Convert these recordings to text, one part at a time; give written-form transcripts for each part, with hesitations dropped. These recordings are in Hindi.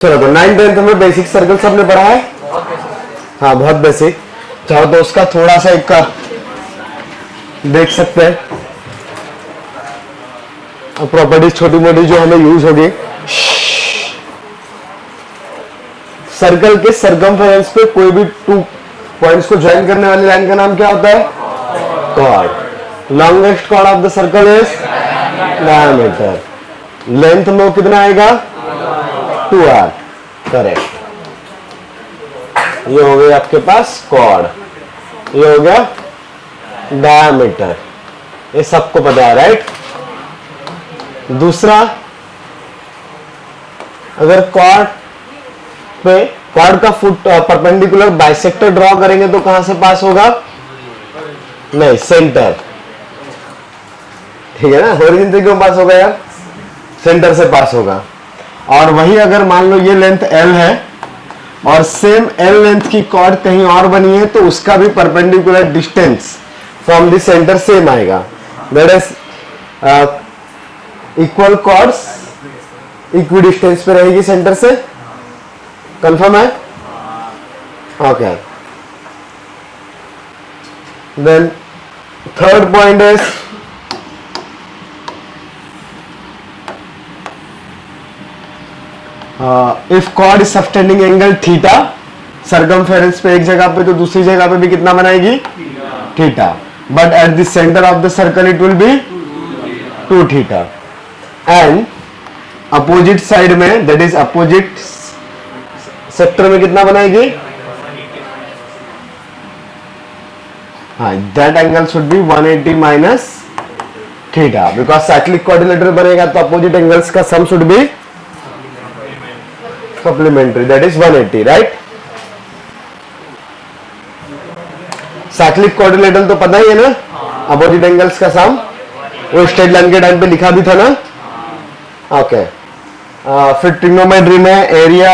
चलो तो 9th-10th में बेसिक सर्कल सबने पढ़ा है। हाँ बहुत बेसिक। चाहो तो उसका थोड़ा सा एक का देख सकते हैं प्रॉपर्टीज छोटी मोटी जो हमें यूज होगी। सर्कल के सरकमफेरेंस पे कोई भी 2 पॉइंट्स को ज्वाइन करने वाली लाइन का नाम क्या होता है? Chord. Longest chord of the circle is diameter. Length में वो कितना आएगा? 2r। करेक्ट। ये हो गया आपके पास कॉर्ड, ये हो गया डायमीटर। ये सबको पता है राइट। दूसरा, अगर कॉर्ड पे कॉर्ड का फुट परपेंडिकुलर बाइसेक्टर ड्रॉ करेंगे तो कहां से पास होगा? नहीं, सेंटर। ठीक है ना, ओरिजिन से क्यों पास होगा यार? सेंटर से पास होगा। और वही अगर मान लो ये लेंथ L है और सेम L लेंथ की कॉर्ड कहीं और बनी है तो उसका भी perpendicular distance from the centre same आएगा। That is equal chords equidistance पे रहेगी सेंटर से। कंफर्म है? Okay. Then third point is if chord is subtending angle theta, circumference पे एक जगह पे तो दूसरी जगह पे भी कितना बनाएगी? Theta. But at the centre of the circle it will be 2 theta. And opposite side में, दैट इज अपोजिट सेक्टर में कितना बनाएगी? हाँ, that angle should be 180 minus theta, because cyclic quadrilateral बनेगा तो अपोजिट एंगल्स का sum should be supplementary, that is 180 right. Cyclic quadrilateral तो पता ही है ना, अपोजिट एंगल्स का सम। वो स्ट्रेट लाइन के टाइम पे लिखा भी था ना। ओके। फिर ट्रिग्नोमेट्री में एरिया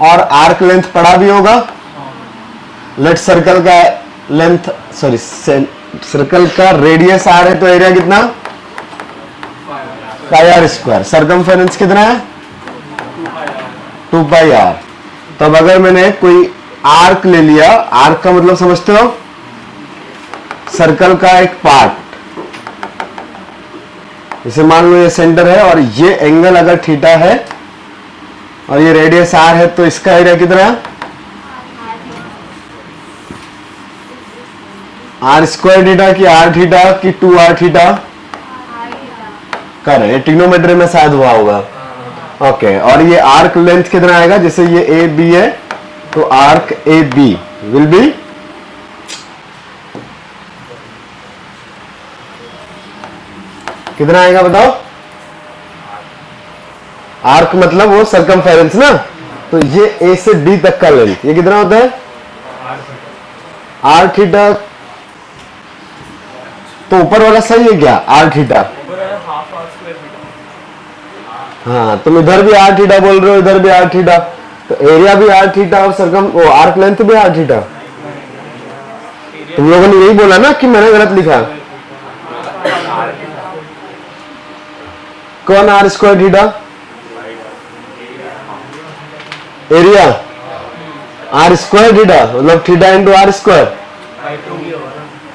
और आर्क लेंथ पढ़ा भी होगा। लेट सर्कल का लेंथ, सॉरी सर्कल का रेडियस r है तो एरिया कितना? पाई r स्क्वायर। सरकमफेरेंस कितना है? 2 पाई r। तब अगर मैंने कोई आर्क ले लिया, आर्क का मतलब समझते हो? सर्कल का एक पार्ट। जैसे मान लो ये सेंटर है और ये एंगल अगर थीटा है और ये रेडियस r है तो इसका एरिया कितना? r स्क्वायर थीटा की r थीटा की 2r थीटा? करें, ये ट्रिग्नोमेट्री में शायद हुआ होगा। ओके। और ये आर्क लेंथ कितना आएगा? जैसे ये ए बी है तो arc A B will be कितना आएगा बताओ? आर्क मतलब वो सरकमफेरेंस ना, तो ये ए से डी तक का लेंथ ये कितना होता है? R theta. तो ऊपर वाला सही है क्या? R theta. हाँ, तुम इधर भी आर थीटा बोल रहे हो, इधर भी आर थीटा, तो एरिया भी आर थीटा और सरकम आर्क लेंथ भी आर थीटा। तुम लोगों ने यही बोला ना कि मैंने गलत लिखा? कौन R square theta? Area R square theta मतलब थीटा इंटू आर स्क्वायर।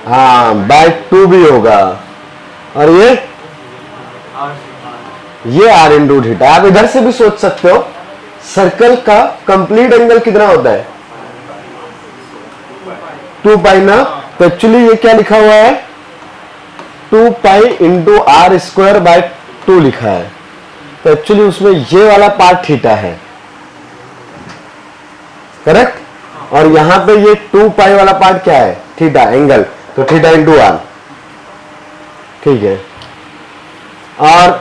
हाँ, बाय 2 भी होगा। और ये आर इंटू थीटा। आप इधर से भी सोच सकते हो, सर्कल का कंप्लीट एंगल कितना होता है? 2 पाई ना। तो एक्चुअली ये क्या लिखा हुआ है? 2 pi into are square by 2 लिखा है। तो एक्चुअली उसमें ये वाला पार्ट थीटा है, करेक्ट। और यहां पे ये 2 पाई वाला पार्ट क्या है? Theta, angle. तो थीटा इंटू आर। ठीक है। और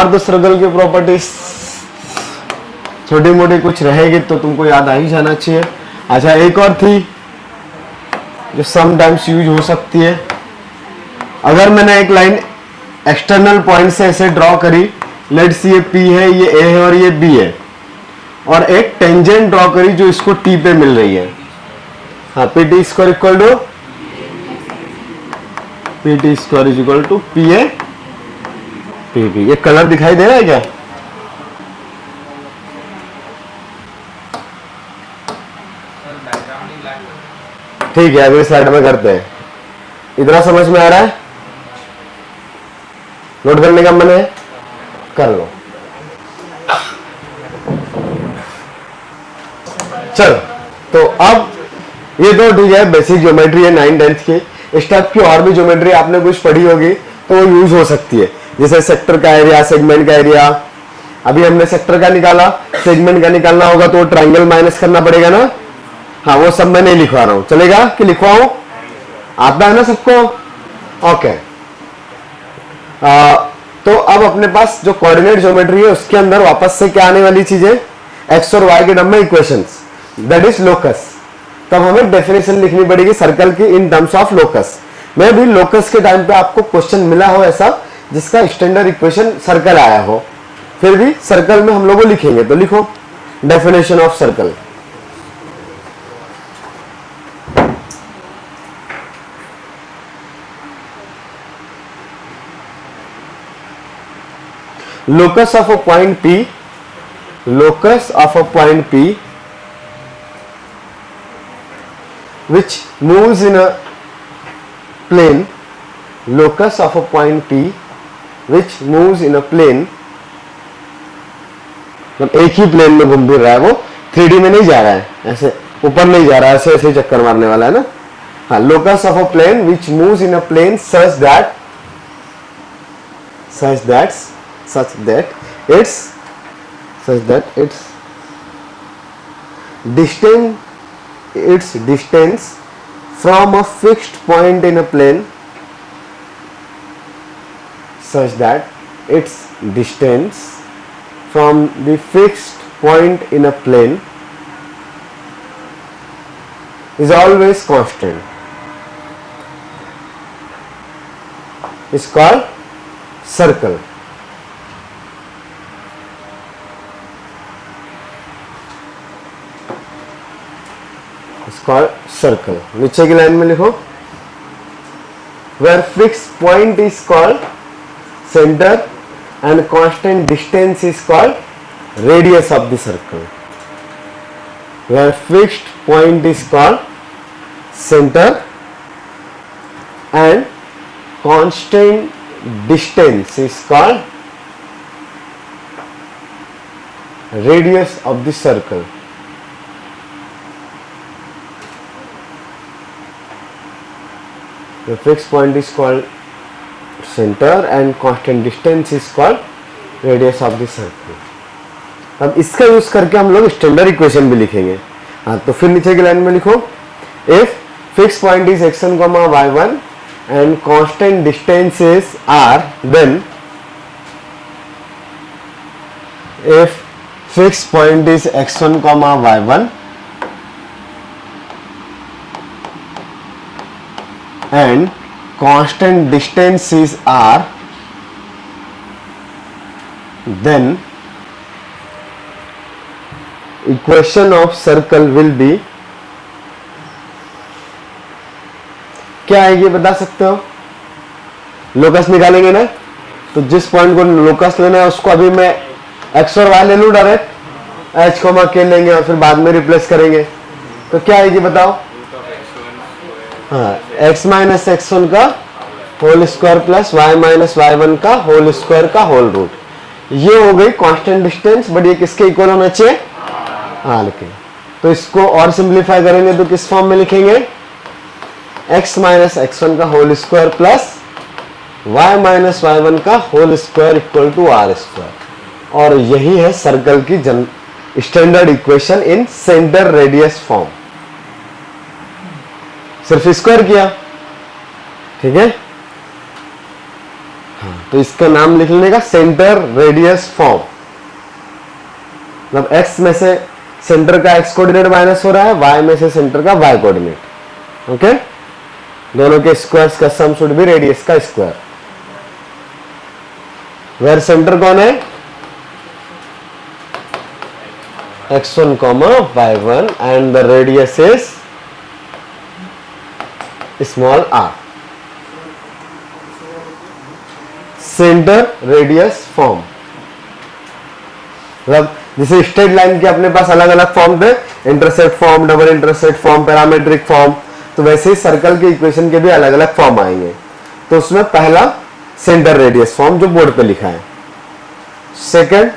तो सर्कल की प्रॉपर्टीज छोटी मोटी कुछ रहेगी तो तुमको याद आ ही जाना चाहिए। अच्छा, एक और थी जो समटाइम्स यूज हो सकती है। अगर मैंने एक लाइन एक्सटर्नल पॉइंट से ऐसे ड्रॉ करी, लेट्स ये P है, ये A है और ये B है, और एक टेंजेंट ड्रॉ करी जो इसको T पे मिल रही है। हाँ, PT square equal to PT square is equal to PA PP। ये कलर दिखाई दे रहा है क्या? ठीक है, अगली स्लाइड में करते हैं। इतना समझ में आ रहा है? नोट करने का मन है, कर लो। चलो, तो अब ये तो ठीक है, बेसिक ज्योमेट्री है 9 10th की। इस टाइप की और भी ज्योमेट्री आपने कुछ पढ़ी होगी तो वो यूज हो सकती है, जैसे सेक्टर का एरिया, सेगमेंट का एरिया। अभी हमने सेक्टर का निकाला, सेगमेंट का निकालना होगा तो ट्रायंगल माइनस करना पड़ेगा ना। हाँ, वो सब मैं नहीं लिखवा रहा हूं, चलेगा कि लिखवाऊं? आता है ना सबको? ओके। तो अब अपने पास जो कोऑर्डिनेट ज्योमेट्री है उसके अंदर वापस से क्या आने वाली चीजें? एक्स और वाई के टर्म में इक्वेशंस, दैट इज लोकस। तब हमें डेफिनेशन लिखनी पड़ेगी सर्कल की इन टर्म्स ऑफ लोकस। मैं भी लोकस के टाइम पे आपको क्वेश्चन मिला हो ऐसा जिसका स्टैंडर्ड इक्वेशन सर्कल आया हो, फिर भी सर्कल में हम लोग लिखेंगे, तो लिखो definition of circle. locus of a point P, locus of a point P which moves in a plane, locus of a point P which moves in a plane, मतलब एक ही प्लेन में घूम फिर रहा है, वो 3D में नहीं जा रहा है, ऐसे ऊपर नहीं जा रहा है, ऐसे ऐसे चक्कर मारने वाला है ना। हाँ, locus of a plane which moves in a plane such that its distance from a fixed point in a plane, such that its distance from the fixed point in a plane is always constant, is called circle. Circle नीचे की लाइन में लिखो, where fix point is called centre and constant distance is called radius of the circle. Where fixed point is called centre and constant distance is called radius of the circle. The fixed point is called center and constant distance is called radius of the circle. अब इसका यूज करके हम लोग स्टैंडर्ड इक्वेशन भी लिखेंगे। हाँ, तो फिर नीचे की लाइन में लिखो, if fix point is x1, y1 and constant distances are, then if fixed point is x1, y1 and constant distances are, then equation of circle will be, क्या आएगी बता सकते हो? लोकस निकालेंगे ना, तो जिस पॉइंट को लोकस लेना है उसको अभी मैं एक्स और वाई ले लूं डायरेक्ट, एच कोमा के लेंगे और फिर बाद में रिप्लेस करेंगे, तो क्या आएगी बताओ? हाँ, एक्स माइनस x1 का whole square plus Y minus y1 का होल स्क्वायर का होल रूट। ये हो गई कांस्टेंट डिस्टेंस, बट ये किसके इक्वल होना चाहिए? हाँ, लिखें। तो इसको और सिंप्लीफाई करेंगे तो किस फॉर्म में लिखेंगे? x माइनस x1 का whole square plus y minus y1 का whole square equal to R square. और यही है सर्कल की standard equation in centre radius form. सिर्फ स्क्वायर किया, ठीक है। हाँ, तो इसका नाम लिख लेने का सेंटर रेडियस फॉर्म। मतलब x में से सेंटर का x कोऑर्डिनेट माइनस हो रहा है, y में से सेंटर का y कोऑर्डिनेट। ओके, दोनों के स्क्वायर्स का सम शुड बी रेडियस का स्क्वायर। वेयर सेंटर कौन है? x1, y1 and the radius is small r. Centre radius form, मतलब जैसे स्ट्रेट लाइन के अपने पास अलग अलग फॉर्म थे, intercept form, double intercept form, parametric form, तो वैसे ही सर्कल के इक्वेशन के भी अलग अलग फॉर्म आएंगे। तो उसमें पहला सेंटर रेडियस फॉर्म जो बोर्ड पे लिखा है, second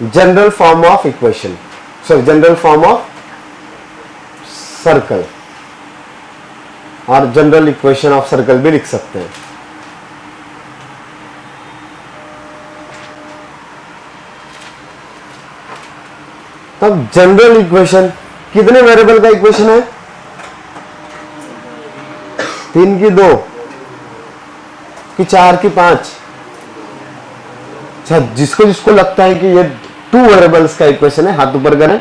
general form of equation, sorry general form of circle, और जनरल इक्वेशन ऑफ सर्कल भी लिख सकते हैं। तब जनरल इक्वेशन कितने वेरिएबल का इक्वेशन है? 3 की 2 कि 4 की 5? अच्छा, जिसको जिसको लगता है कि ये 2 वेरिएबल्स का इक्वेशन है, हाथ ऊपर करें।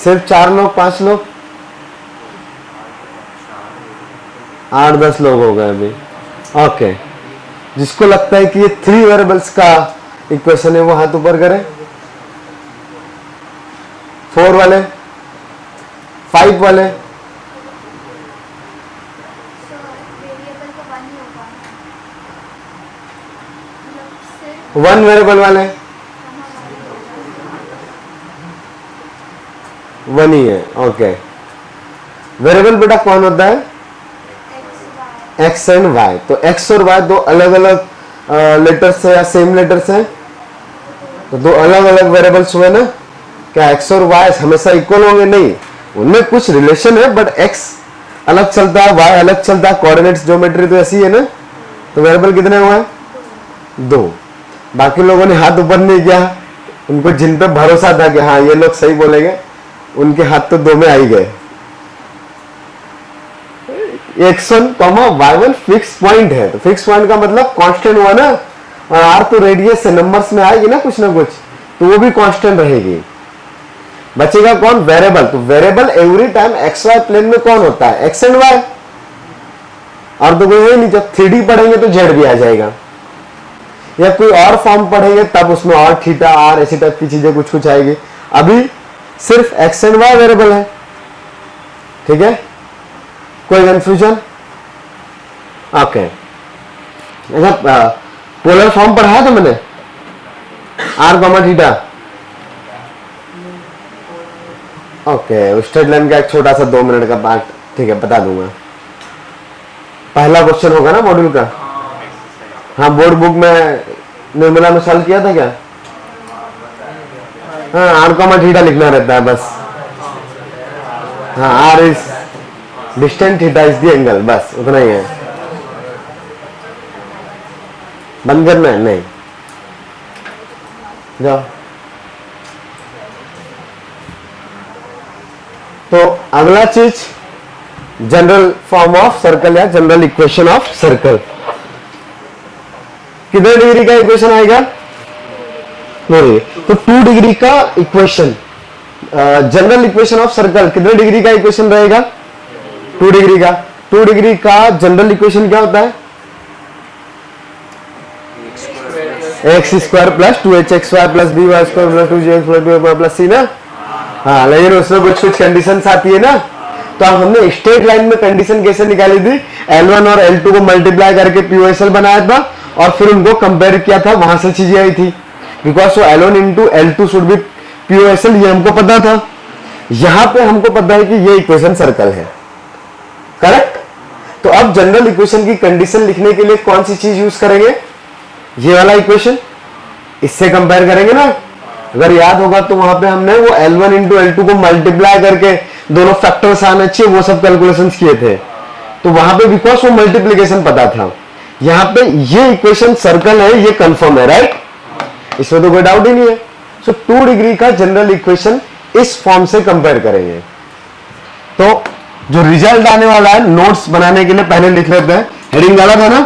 सिर्फ 4 लोग, 5 लोग, 8-10 लोग हो गए अभी। ओके, जिसको लगता है कि ये 3 वेरिएबल्स का इक्वेशन है वो हाथ ऊपर करें। 4 वाले, 5 वाले, वन वेरिएबल वाले, 1 ही है। ओके, वेरिएबल बेटा कौन होता है? X and Y. तो एक्स और वाई दो अलग अलग लेटर्स है या सेम लेटर्स है? तो दो अलग अलग वेरिएबल्स हुए ना। क्या एक्स और वाई हमेशा इक्वल होंगे? नहीं, उनमें कुछ रिलेशन है, बट एक्स अलग चलता है, वाई अलग चलता है, कोऑर्डिनेट्स ज्योमेट्री तो ऐसी है ना। तो वेरिएबल कितने हुए? 2। बाकी लोगों ने हाथ ऊपर नहीं किया, उनको जिन पे भरोसा था कि हाँ ये लोग सही बोलेंगे, उनके हाथ तो 2 में आ ही गए। x1, y1 फिक्स पॉइंट है, तो फिक्स पॉइंट का मतलब कांस्टेंट हुआ ना, और r तो रेडियस से नंबर्स में आएगी ना कुछ, तो वो भी कांस्टेंट रहेगी। बचेगा कौन? वेरिएबल। तो variable every time X Y plane में कौन होता है? X and Y. और तो कोई है नहीं, जब 3D पढ़ेंगे तो जेड भी आ जाएगा, या कोई और फॉर्म पढ़ेंगे तब उसमें और थीटा, आर, ऐसी टाइप की चीजें कुछ कुछ आएगी। अभी सिर्फ एक्स एंड वाई वेरिएबल है, ठीक है? कोई कंफ्यूजन? ओके, अच्छा, पोलर फॉर्म पढ़ाया था मैंने, R comma theta. Okay, straight line का एक छोटा सा 2 मिनट का पार्ट, ठीक है, बता दूंगा। पहला क्वेश्चन होगा ना मॉड्यूल का। हाँ, बोर्ड बुक में निर्मला में सॉल्व किया था क्या? हाँ, आर कॉमा थीटा लिखना रहता है बस। हाँ, r is distant, theta is the angle, बस उतना ही है। बंद करना है? नहीं, जाओ। तो अगला चीज जनरल फॉर्म ऑफ सर्कल या जनरल इक्वेशन ऑफ सर्कल। कितने डिग्री का इक्वेशन आएगा? नहीं, तो 2 डिग्री का equation, general equation of circle कितने डिग्री का इक्वेशन रहेगा? 2 डिग्री का। 2 डिग्री का जनरल इक्वेशन क्या होता है? X square plus 2hxy plus by square plus 2gx plus b plus c ना। हाँ, लेकिन उसमें कुछ कुछ कंडीशंस आती है ना। तो अब हमने स्ट्रेट लाइन में कंडीशन कैसे निकाली थी? L1 और L2 को मल्टीप्लाई करके POSL बनाया था, और फिर उनको कंपेयर किया था, वहां से चीजें आई थी। Because L1 into L2 should be POSL, ये हमको पता था। यहां पे हमको पता है कि ये इक्वेशन सर्कल है, करेक्ट? तो अब जनरल इक्वेशन की कंडीशन लिखने के लिए कौन सी चीज यूज करेंगे? ये वाला इक्वेशन, इससे कंपेयर करेंगे ना। अगर याद होगा तो वहां पे हमने वो L1 इंटू L2 को मल्टीप्लाई करके दोनों फैक्टर्स आने चाहिए, वो सब कैलकुलेशंस किए थे। तो वहां पे बिकॉज वो मल्टीप्लीकेशन पता था। यहां पे ये इक्वेशन सर्कल है, ये कंफर्म है, राइट? इसमें तो कोई डाउट ही नहीं है। सो 2 डिग्री का जनरल इक्वेशन इस फॉर्म से कंपेयर करेंगे। तो जो रिजल्ट आने वाला है, नोट्स बनाने के लिए पहले लिख लेते हैं। हेडिंग डाला था ना,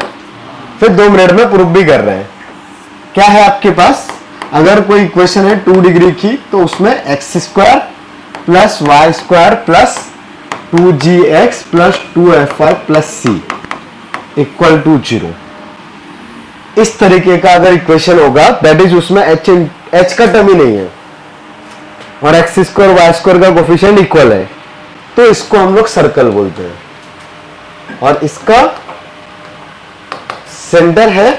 फिर 2 मिनट में प्रूफ भी कर रहे हैं। क्या है आपके पास? अगर कोई इक्वेशन है 2 डिग्री की, तो उसमें x square plus y square plus 2gx plus 2fy plus c equal to 0, इस तरीके का अगर इक्वेशन होगा, दैट इज उसमें h का टर्म ही नहीं है, और एक्स स्क्वायर वाई स्क्वायर का कोफिशिएंट इक्वल है, तो इसको हम लोग सर्कल बोलते हैं। और इसका सेंटर है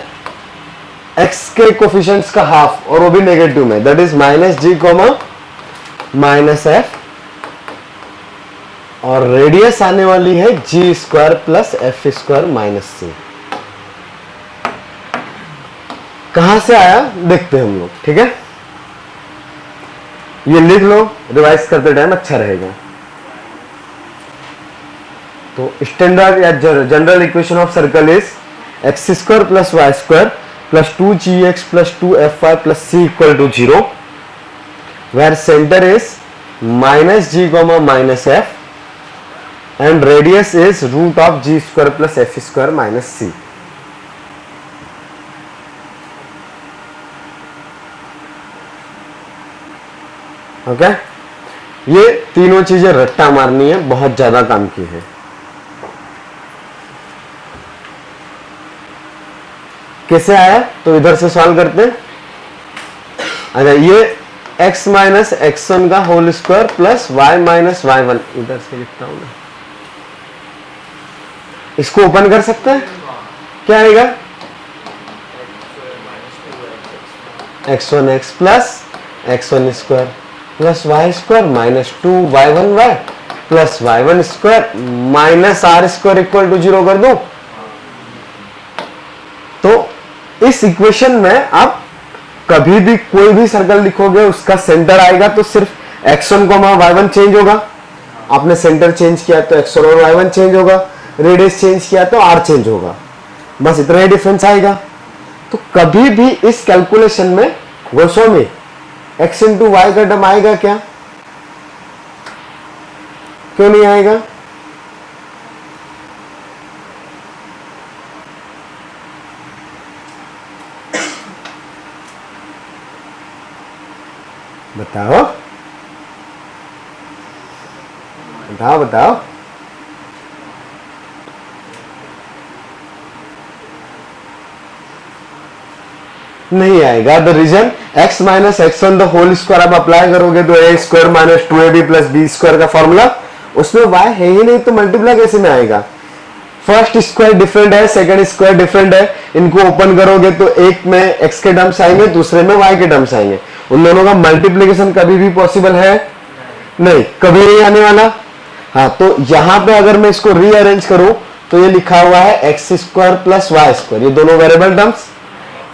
एक्स के कोफिशिएंट्स का हाफ और वो भी नेगेटिव में, that is minus g comma minus f, और रेडियस आने वाली है g square plus f square minus c. कहां से आया देखते हैं हम लोग, ठीक है। ये लिख लो, रिवाइज करते टाइम अच्छा रहेगा। तो स्टैंडर्ड या general equation of circle is x square plus y square plus 2gx plus 2fy plus c equal to 0, where centre is minus g comma minus f and radius is root of g square plus f square minus c. Okay, ये तीनों चीजें रट्टा मारनी है, बहुत ज्यादा काम की है। कैसे आया तो इधर से सॉल्व करते हैं। अच्छा, ये x माइनस x1 का whole square plus y minus y1, इधर से लिखता हूं मैं, इसको ओपन कर सकते हैं। क्या आएगा, x1 x plus x1 square plus y square minus 2y1 y plus y1 square minus r square equal to 0 कर दो। तो इस इक्वेशन में आप कभी भी कोई भी सर्कल लिखोगे उसका सेंटर आएगा तो सिर्फ x1 y1 चेंज होगा। आपने सेंटर चेंज किया तो x1 और y1 चेंज होगा, रेडियस चेंज किया तो r चेंज होगा, बस इतना ही डिफरेंस आएगा। तो कभी भी इस कैलकुलेशन में गोस्वामी x इंटू वाई का टर्म आएगा क्या, क्यों नहीं आएगा? बताओ बताओ बताओ। नहीं आएगा। The reason x minus x on the whole square आप अप्लाई करोगे तो a square minus 2ab plus b square का फॉर्मूला, उसमें y है ही नहीं तो मल्टीप्लाई कैसे में आएगा? फर्स्ट स्क्वायर डिफरेंट है, सेकंड स्क्वायर डिफरेंट है, इनको ओपन करोगे तो एक में x के टर्म्स आएंगे, दूसरे में y के टर्म्स आएंगे। उन दोनों का मल्टीप्लीकेशन कभी भी पॉसिबल है नहीं, कभी नहीं आने वाला। हाँ, तो यहां पे अगर मैं इसको रीअरेंज करूं तो ये लिखा हुआ है x square plus y square, ये दोनों वेरिएबल टर्म्स,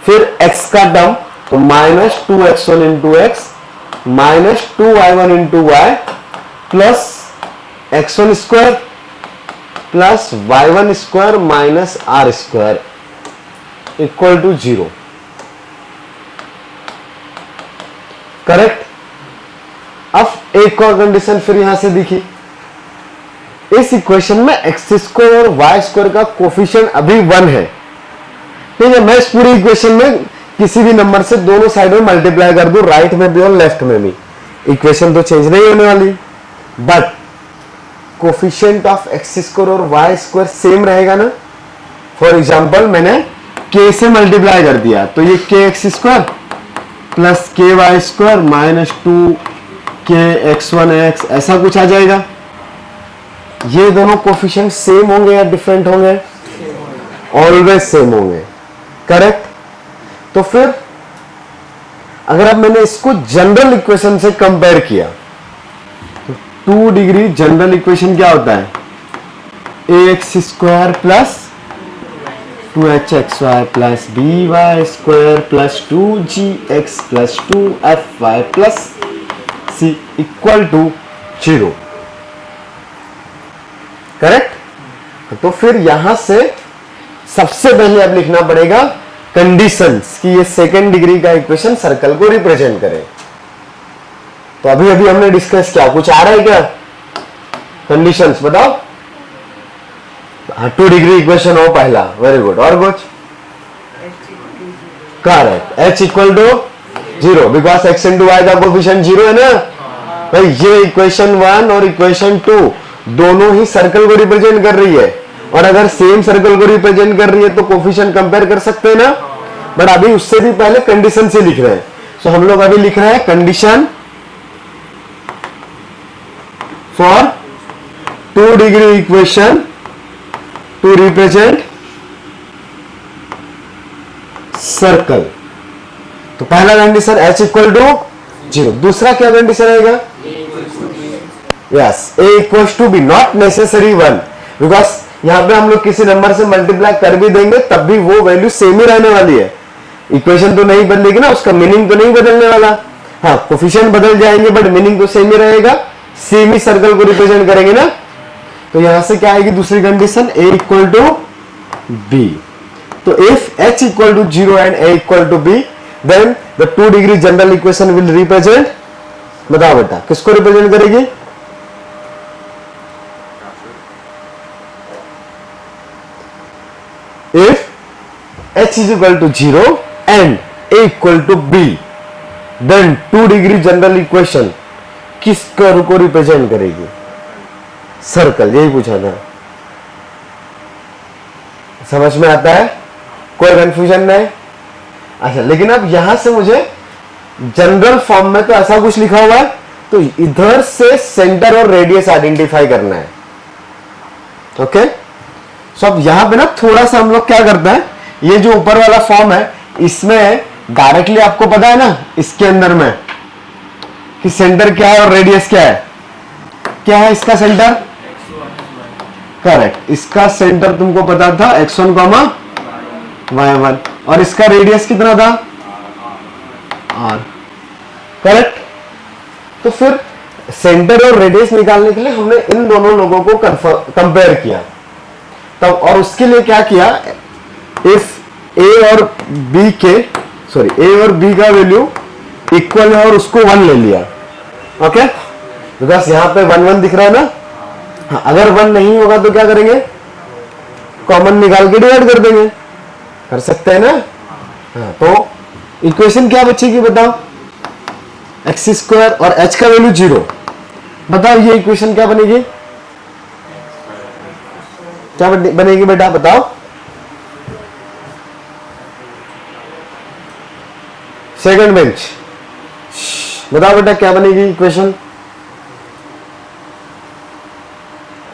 फिर x का टर्म तो minus 2x1 into x minus 2y1 into y plus x1 square plus y1 square minus r square equal to 0। Correct. अब एक और कंडीशन फिर यहां से दिखी, इस इक्वेशन में एक्स स्क्वायर और वाई स्क्वायर का कोफिशिएंट अभी 1 है, ठीक है। मैं इस पूरी इक्वेशन में किसी भी नंबर से दोनों साइड में मल्टीप्लाई कर दूं, राइट में भी और लेफ्ट में भी, इक्वेशन तो चेंज नहीं होने वाली, but coefficient of x square और वाई स्क्वायर सेम रहेगा ना। फॉर एग्जांपल मैंने k से मल्टीप्लाई कर दिया तो ये के एक्स स्क्वायर प्लस के वाई स्क्वायर माइनस 2k(x1x) ऐसा कुछ आ जाएगा। ये दोनों कोफिशिएंट सेम होंगे या डिफरेंट होंगे? ऑलवेज सेम होंगे। करेक्ट। तो फिर अगर अब मैंने इसको जनरल इक्वेशन से कंपेयर किया तो 2 डिग्री जनरल इक्वेशन क्या होता है? ax square plus 2hxy plus by square plus 2gx plus 2fy plus c equal to 0। Correct. तो फिर यहां से सबसे पहले अब लिखना पड़ेगा कंडीशंस कि ये सेकेंड डिग्री का इक्वेशन सर्कल को रिप्रेजेंट करे। तो अभी अभी हमने डिस्कस किया, कुछ आ रहा है क्या? कंडीशंस बताओ। 2 डिग्री इक्वेशन हो पहला, वेरी गुड। और कुछ? Correct, h equal to 0 because x into y का कोफिशिएंट 0 है ना भाई। ये इक्वेशन 1 और इक्वेशन 2 दोनों ही सर्कल को रिप्रेजेंट कर रही है, और अगर सेम सर्कल को रिप्रेजेंट कर रही है तो कोफिशिएंट कंपेयर कर सकते हैं ना। बट अभी उससे भी पहले कंडीशन से लिख रहे हैं, तो हम लोग अभी लिख रहे हैं condition for 2 degree equation two represent circle. तो पहला कंडीशन h इक्वल टू 0। दूसरा क्या कंडीशन आएगा? Yes, a equal to b, not necessary 1, बिकॉज यहां पे हम लोग किसी नंबर से मल्टीप्लाई कर भी देंगे तब भी वो वैल्यू सेम ही रहने वाली है। इक्वेशन तो नहीं बदलेगी ना, उसका मीनिंग तो नहीं बदलने वाला। हाँ, कोफिशिएंट बदल जाएंगे बट मीनिंग तो सेम ही रहेगा, सेम ही सर्कल को रिप्रेजेंट करेंगे ना। तो यहां से क्या आएगी दूसरी condition? a equal to b। तो if h equal to 0 and a equal to b, then the 2 degree general equation will represent, बताओ बेटा किसको रिप्रेजेंट करेगी? If h is equal to 0 and a equal to b, then 2 degree general equation किस कर्व को रिप्रेजेंट करेगी? सर्कल। यही पूछा था, समझ में आता है? कोई कंफ्यूजन नहीं? अच्छा, लेकिन अब यहां से मुझे जनरल फॉर्म में तो ऐसा कुछ लिखा हुआ है, तो इधर से सेंटर और रेडियस आइडेंटिफाई करना है। ओके, सो अब यहां पे ना थोड़ा सा हम लोग क्या करते हैं, ये जो ऊपर वाला फॉर्म है इसमें डायरेक्टली आपको पता है ना इसके अंदर में कि सेंटर क्या है और रेडियस क्या है। क्या है इसका सेंटर? करेक्ट, इसका सेंटर तुमको पता था x1, y1, और इसका रेडियस कितना था? r। करेक्ट। तो फिर सेंटर और रेडियस निकालने के लिए हमने इन दोनों लोगों को कंपेयर किया तब, और उसके लिए क्या किया, इफ a और b का वैल्यू इक्वल है और उसको 1 ले लिया। ओके, बिकॉज यहां पे 1 1 दिख रहा है ना। हाँ, अगर 1 नहीं होगा तो क्या करेंगे? कॉमन निकाल के डिवाइड कर देंगे, कर सकते हैं ना। हाँ, तो इक्वेशन क्या बचेगी बताओ? एक्स स्क्वायर और h का वैल्यू 0। बताओ ये इक्वेशन क्या बनेगी? क्या बनेगी बेटा बताओ? सेकंड बेंच, बताओ बेटा क्या बनेगी इक्वेशन?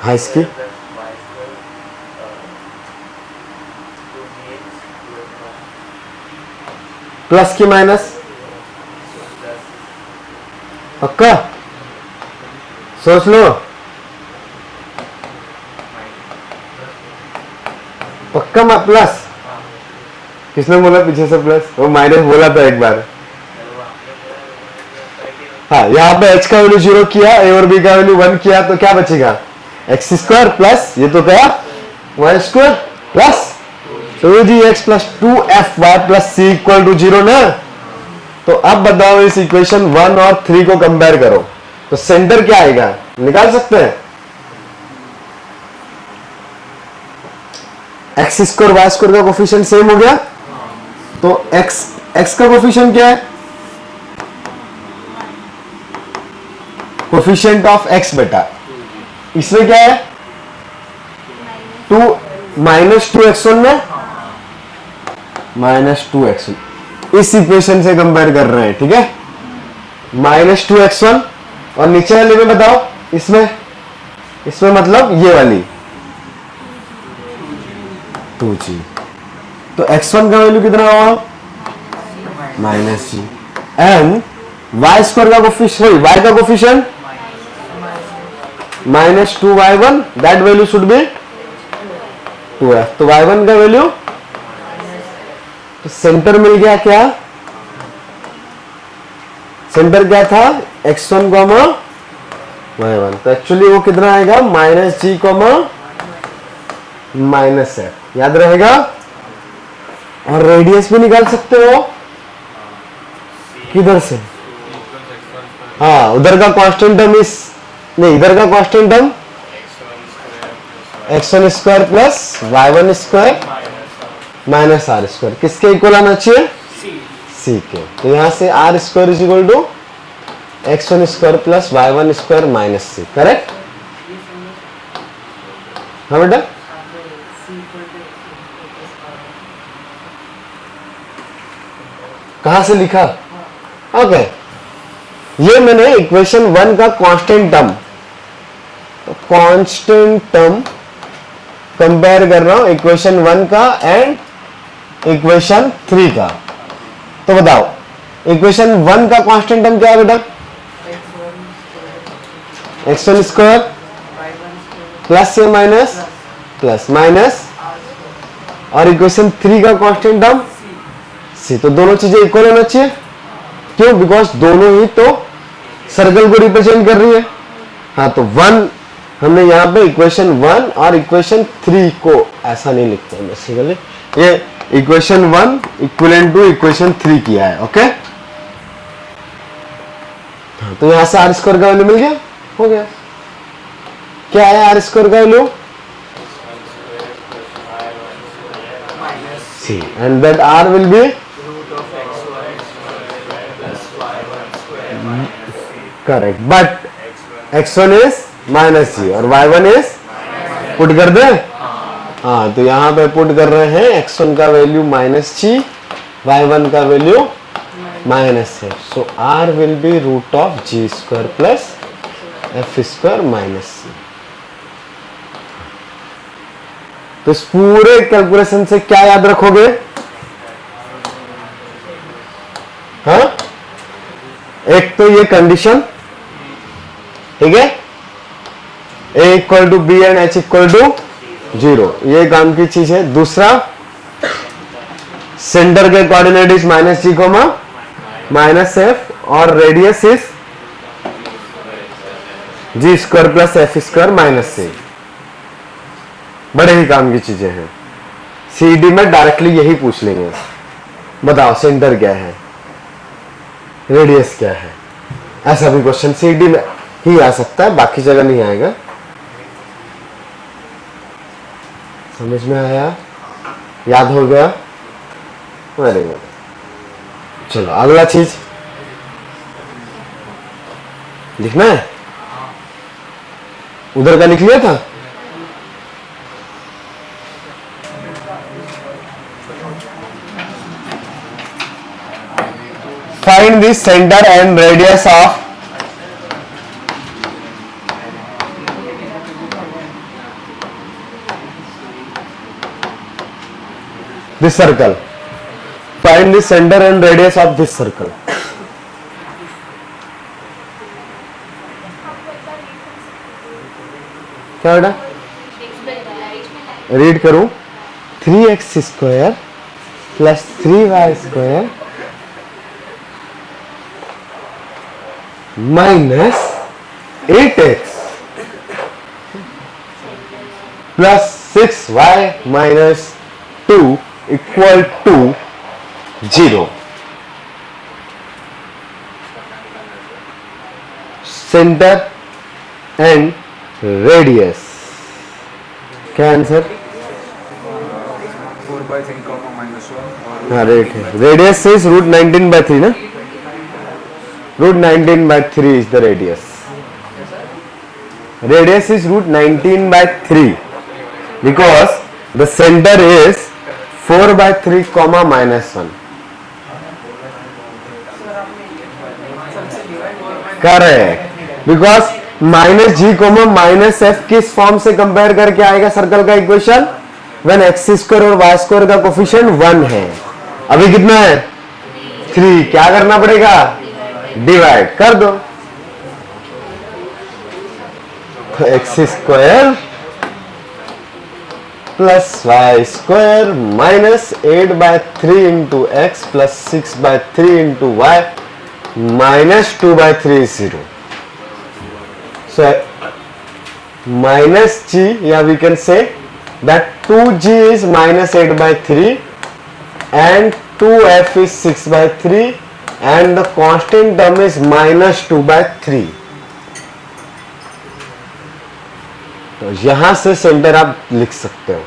हाँ, इसकी प्लस की माइनस, पक्का? सोच लो, पक्का प्लस? किसने बोला पीछे से प्लस? वो माइनस बोला था एक बार। हाँ, यहाँ पे h का वैल्यू 0 किया, a और b का वैल्यू 1 किया, तो क्या बचेगा? एक्स स्क्वायर प्लस ये तो क्या, y square plus 2gx plus 2fy plus c equal to 0 ना। तो अब बताओ इस इक्वेशन 1 और 3 को कंपेयर करो तो सेंटर क्या आएगा, निकाल सकते हैं? एक्स स्क्वायर वाई स्क्वायर का कोफिशिएंट सेम हो गया, तो एक्स का कोफिशिएंट क्या है? कोफिशिएंट ऑफ एक्स बेटा, इसमें क्या है? 2 माइनस 2x1 में माइनस 2x1, इस इक्वेशन से कंपेयर कर रहे हैं, ठीक है? माइनस 2x1 और नीचे वाले में बताओ, इसमें मतलब ये वाली 2g, तो x1 का वैल्यू कितना होगा? Minus g, and y square का कोफिशिएंट, y का coefficient minus 2y1, that value should be 2f, तो y1 का वैल्यू, तो सेंटर मिल गया क्या? सेंटर क्या था? x1 y1, तो एक्चुअली वो कितना आएगा? माइनस जी माइनस एफ, याद रहेगा? और रेडियस भी निकाल सकते हो, किधर से? हाँ, उधर का कांस्टेंट टर्म नहीं, इधर का constant term x1 square plus y1 square minus r square, किसके इक्वल आना चाहिए? c के। तो यहां से r square is equal to x1 square plus y1 square minus c, correct? हाँ बेटा, कहां से लिखा? ओके, ये मैंने इक्वेशन 1 का कांस्टेंट टर्म, तो कांस्टेंट टर्म कंपेयर कर रहा हूं इक्वेशन 1 का एंड इक्वेशन 3 का। तो बताओ इक्वेशन 1 का कांस्टेंट टर्म क्या है बेटा? x1 स्क्वायर प्लस या माइनस? प्लस माइनस, और इक्वेशन 3 का कांस्टेंट टर्म c। तो दोनों चीजें इक्वल होना चाहिए। क्यों? बिकॉज दोनों ही तो सर्कल को रिप्रेजेंट कर रही है। हाँ, तो 1 हमने यहाँ पे इक्वेशन 1 और इक्वेशन 3 को ऐसा नहीं लिखते हैं बेसिकली, ये इक्वेशन 1 इक्विवेलेंट टू इक्वेशन 3 किया है। ओके, हाँ, तो यहां से आर स्क्वायर का वैल्यू मिल गया, हो गया। क्या है आर स्क्वायर का value? See, and that r will be correct, but x1 is minus g और y1 इज, पुट कर दे। हाँ, तो यहां पे पुट कर रहे हैं x1 का वैल्यू माइनस जी, y1 का वैल्यू माइनस है। So r will be root of g square plus f square minus c. तो इस पूरे कैलकुलेशन से क्या याद रखोगे? हाँ, एक तो ये कंडीशन, ठीक है, a equal to b and h equal to 0, ये काम की चीज है। दूसरा, सेंटर के coordinate is minus g comma minus f और radius is g square plus f square minus c. बड़े ही काम की चीजें हैं। सीडी में डायरेक्टली यही पूछ लेंगे, बताओ सेंटर क्या है, रेडियस क्या है। ऐसा भी क्वेश्चन सीडी में ही आ सकता है, बाकी जगह नहीं आएगा। समझ में आया? याद हो गया? Very good. चलो अगला चीज लिखना है, उधर का लिख लिया था। Find the centre and radius of this circle. Find the center and radius of this circle. क्या बेटा? रीड करूं, 3x square plus 3y square minus 8x plus 6y minus 2 equal to 0। Centre and radius, क्या आंसर? 4/3 minus 1 हाँ, रेट है। रेडियस इज रूट 19/3 ना, root 19/3 is the radius. Radius is root 19/3 because the center is 4/3 comma minus 1. Correct, because minus g comma minus f किस फॉर्म से कंपेयर करके आएगा सर्कल का इक्वेशन? व्हेन एक्स स्क्वायर और वाई स्क्वायर का कोफिशिएंट 1 है। अभी कितना है? 3। क्या करना पड़ेगा? डिवाइड कर दो। X square plus y square minus 8/3 into x plus 6/3 into y minus 2/3 is 0. So minus g, yeah, we can say that 2g is minus 8/3 and 2f is 6/3 and the constant term is minus 2/3. तो यहां से सेंटर आप लिख सकते हो।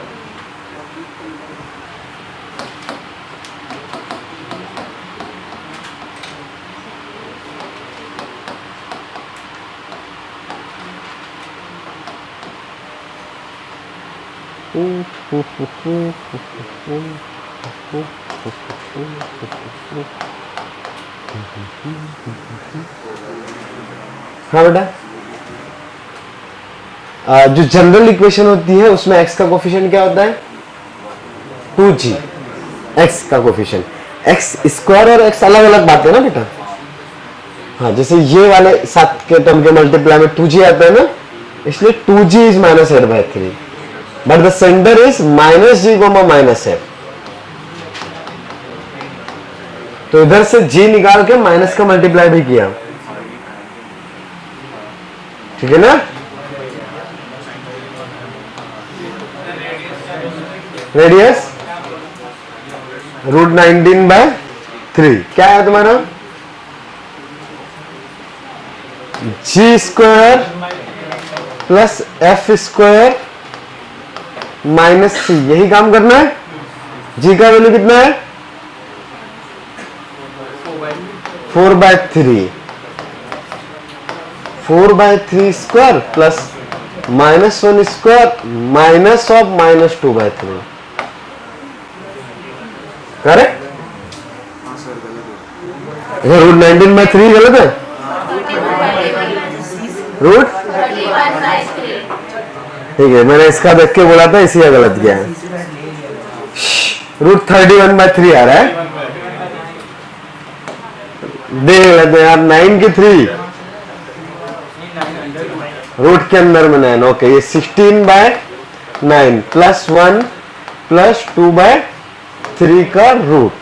हाँ बेटा, जो जनरल इक्वेशन होती है उसमें x का कोफिशिएंट क्या होता है? 2g एक्स का कोफिशिएंट। एक्स स्क्वायर और एक्स अलग अलग बात है ना बेटा। हाँ, जैसे ये वाले सात के टर्म के मल्टीप्लाई में 2g आता है ना, इसलिए 2g is minus eight by three, but the centre is minus g comma minus eight. तो इधर से g निकाल के माइनस का मल्टीप्लाई भी किया, ठीक है ना। रेडियस √19/3 क्या है तुम्हारा? G square plus f square minus c, यही काम करना है। जी का वैल्यू कितना है? 4/3, 4/3 square plus -1 square minus of -2/3, correct? √19/3 गलत है? रूट ठीक है, मैंने इसका देख के बोला था, इसी का गलत किया है। √31/3 आ रहा है, देख लेते हैं यार। 9 की 3 रूट के अंदर में 9, ओके। ये 16/9 प्लस 1 प्लस 2/3 का रूट,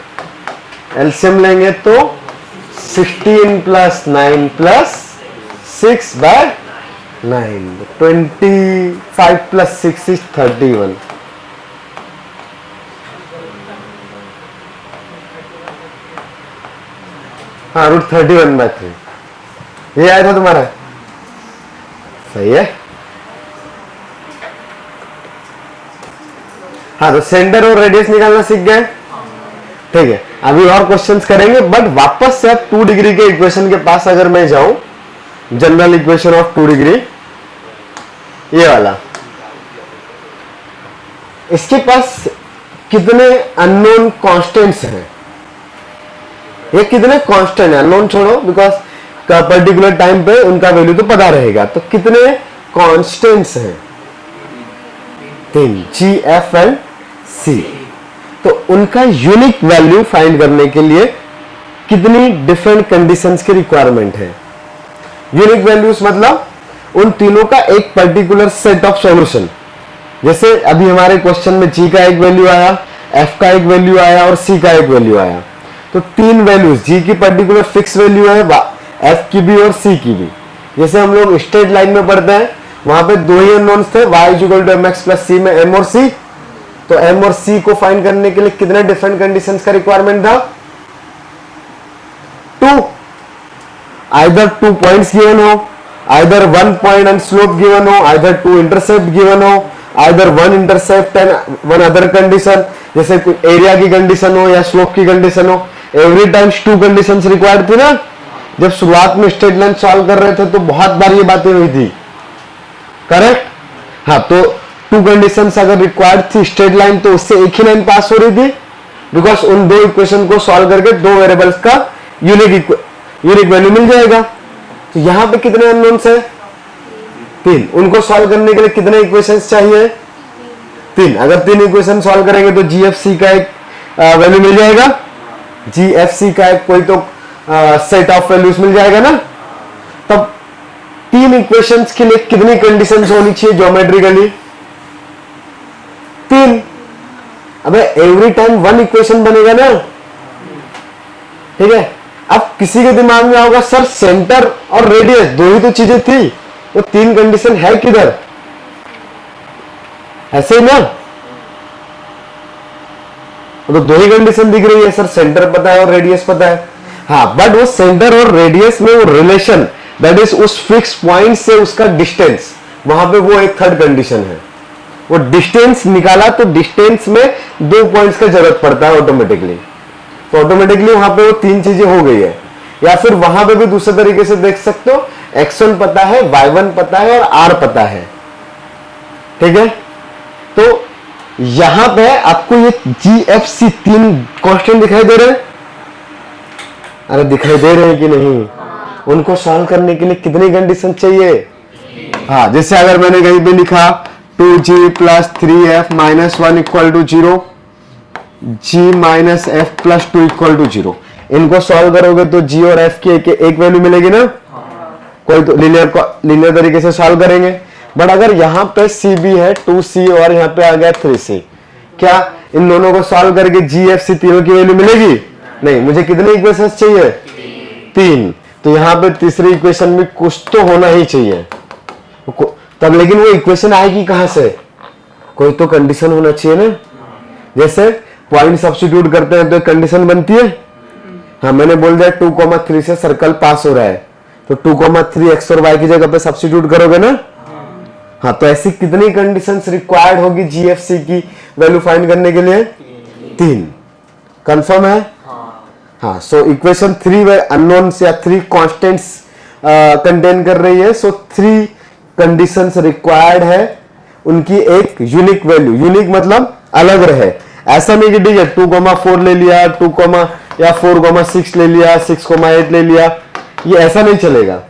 एलसीएम लेंगे तो 16 प्लस 9 प्लस 6/9, 25 प्लस 6 इज 31। हाँ, √31/3 ये आया था तुम्हारा, सही है। हाँ, तो सेंटर और रेडियस निकालना सीख गए, ठीक है। अभी और क्वेश्चंस करेंगे, बट वापस से अब 2 डिग्री के इक्वेशन के पास अगर मैं जाऊं, जनरल इक्वेशन ऑफ 2 डिग्री, ये वाला, इसके पास कितने अननोन कांस्टेंट्स हैं? ये कितने कांस्टेंट है, अननोन छोड़ो, बिकॉज पर्टिकुलर टाइम पे उनका वैल्यू तो पता रहेगा। तो कितने कांस्टेंट्स हैं? 3, जी, एफ एंड सी। तो उनका यूनिक वैल्यू फाइंड करने के लिए कितनी डिफरेंट कंडीशंस की रिक्वायरमेंट है? यूनिक वैल्यूज मतलब उन तीनों का एक पर्टिकुलर सेट ऑफ सॉल्यूशन। जैसे अभी हमारे क्वेश्चन में जी का एक वैल्यू आया, एफ का एक वैल्यू आया और सी का एक वैल्यू आया। तो 3 वैल्यूज, जी की पर्टिकुलर फिक्स वैल्यू है, एफ की भी और सी की भी। जैसे हम लोग स्ट्रेट लाइन में पढ़ते हैं, वहां पे 2 ही अननोन्स थे, y = mx + c में m और c। तो m और c को फाइंड करने के लिए कितने डिफरेंट कंडीशंस का रिक्वायरमेंट था? 2। आइदर 2 पॉइंट्स गिवन हो, either 1 point and slope given हो, आइदर 2 इंटरसेप्ट गिवन हो, either 1 intercept and 1 other condition, जैसे कोई एरिया की कंडीशन हो या स्लोप की कंडीशन हो। एवरी टाइम 2 कंडीशंस रिक्वायर्ड थी ना। जब शुरुआत में स्ट्रेट लाइन सॉल्व कर रहे थे तो बहुत बार ये बातें हुई थी, करेक्ट? हाँ, तो 2 कंडीशंस अगर रिक्वायर्ड थी स्ट्रेट लाइन, तो उससे एक ही लाइन पास हो रही थी, बिकॉज उन 2 इक्वेशन को सॉल्व करके 2 वेरिएबल्स का यूनिक वैल्यू मिल जाएगा। तो यहां पे कितने अननोन्स है? 3। उनको सॉल्व करने के लिए कितने इक्वेशंस चाहिए? 3। अगर 3 इक्वेशन सॉल्व करेंगे तो जीएफसी का एक वैल्यू मिल जाएगा, जीएफसी का एक कोई तो सेट ऑफ वैल्यूज मिल जाएगा ना। तब 3 इक्वेशंस के लिए कितनी कंडीशंस होनी चाहिए ज्योमेट्रिकली? 3। अबे एवरी टाइम 1 इक्वेशन बनेगा ना, ठीक है। अब किसी के दिमाग में होगा, सर सेंटर और रेडियस 2 ही तो चीजें थी, वो 3 कंडीशन है किधर? ऐसे ही ना, तो 2 ही कंडीशन दिख रही है, सर सेंटर पता है और रेडियस पता है। हाँ, बट वो सेंटर और रेडियस में वो रिलेशन, दैट इज उस फिक्स पॉइंट से उसका डिस्टेंस, वहां पे वो एक थर्ड कंडीशन है। वो डिस्टेंस निकाला तो डिस्टेंस में 2 पॉइंट्स का जरूरत पड़ता है ऑटोमेटिकली। तो ऑटोमेटिकली वहां पे वो 3 चीजें हो गई है। या फिर वहां पे भी दूसरे तरीके से देख सकते हो, x1 पता है, y1 पता है और r पता है, ठीक है। तो यहां पे आपको ये GFC 3 कांस्टेंट दिखाई दे रहे हैं? अरे दिखाई दे रहे हैं कि नहीं? उनको सॉल्व करने के लिए कितनी कंडीशन चाहिए? हाँ, जैसे अगर मैंने कहीं पे लिखा 2g + 3f - 1 = 0, g minus f plus 2 equal to 0। इनको सॉल्व करोगे तो g और f की एक वैल्यू मिलेगी ना, कोई तो लीनियर तरीके से सॉल्व करेंगे। बट अगर यहाँ पे सी बी है 2c और यहाँ पे आ गया 3c, क्या इन दोनों को सॉल्व करके जी एफ सी तीनों की वैल्यू मिलेगी? नहीं, मुझे कितने इक्वेशंस चाहिए? 3। तो यहाँ पे तीसरी इक्वेशन में कुछ तो होना ही चाहिए तब, लेकिन वो इक्वेशन आएगी कहां से? कोई तो कंडीशन होना चाहिए ना। जैसे पॉइंट सब्स्टिट्यूट करते हैं तो कंडीशन बनती है। हाँ, मैंने बोल दिया 2,3 से सर्कल पास हो रहा है, तो 2,3 एक्स और वाई की जगह पे सब्स्टिट्यूट करोगे ना। हाँ, तो ऐसी कितनी कंडीशंस रिक्वायर्ड होगी जीएफसी की वैल्यू फाइंड करने के लिए? 3। कंफर्म है? हाँ। सो इक्वेशन 3 अननोन्स या 3 कांस्टेंट्स कंटेन कर रही है। सो 3 कंडीशंस रिक्वायर्ड है, उनकी एक यूनिक वैल्यू, यूनिक मतलब अलग रहे। ऐसा नहीं कि ठीक है 2,4 ले लिया, 4,6 ले लिया, 6,8 ले लिया, ये ऐसा नहीं चलेगा।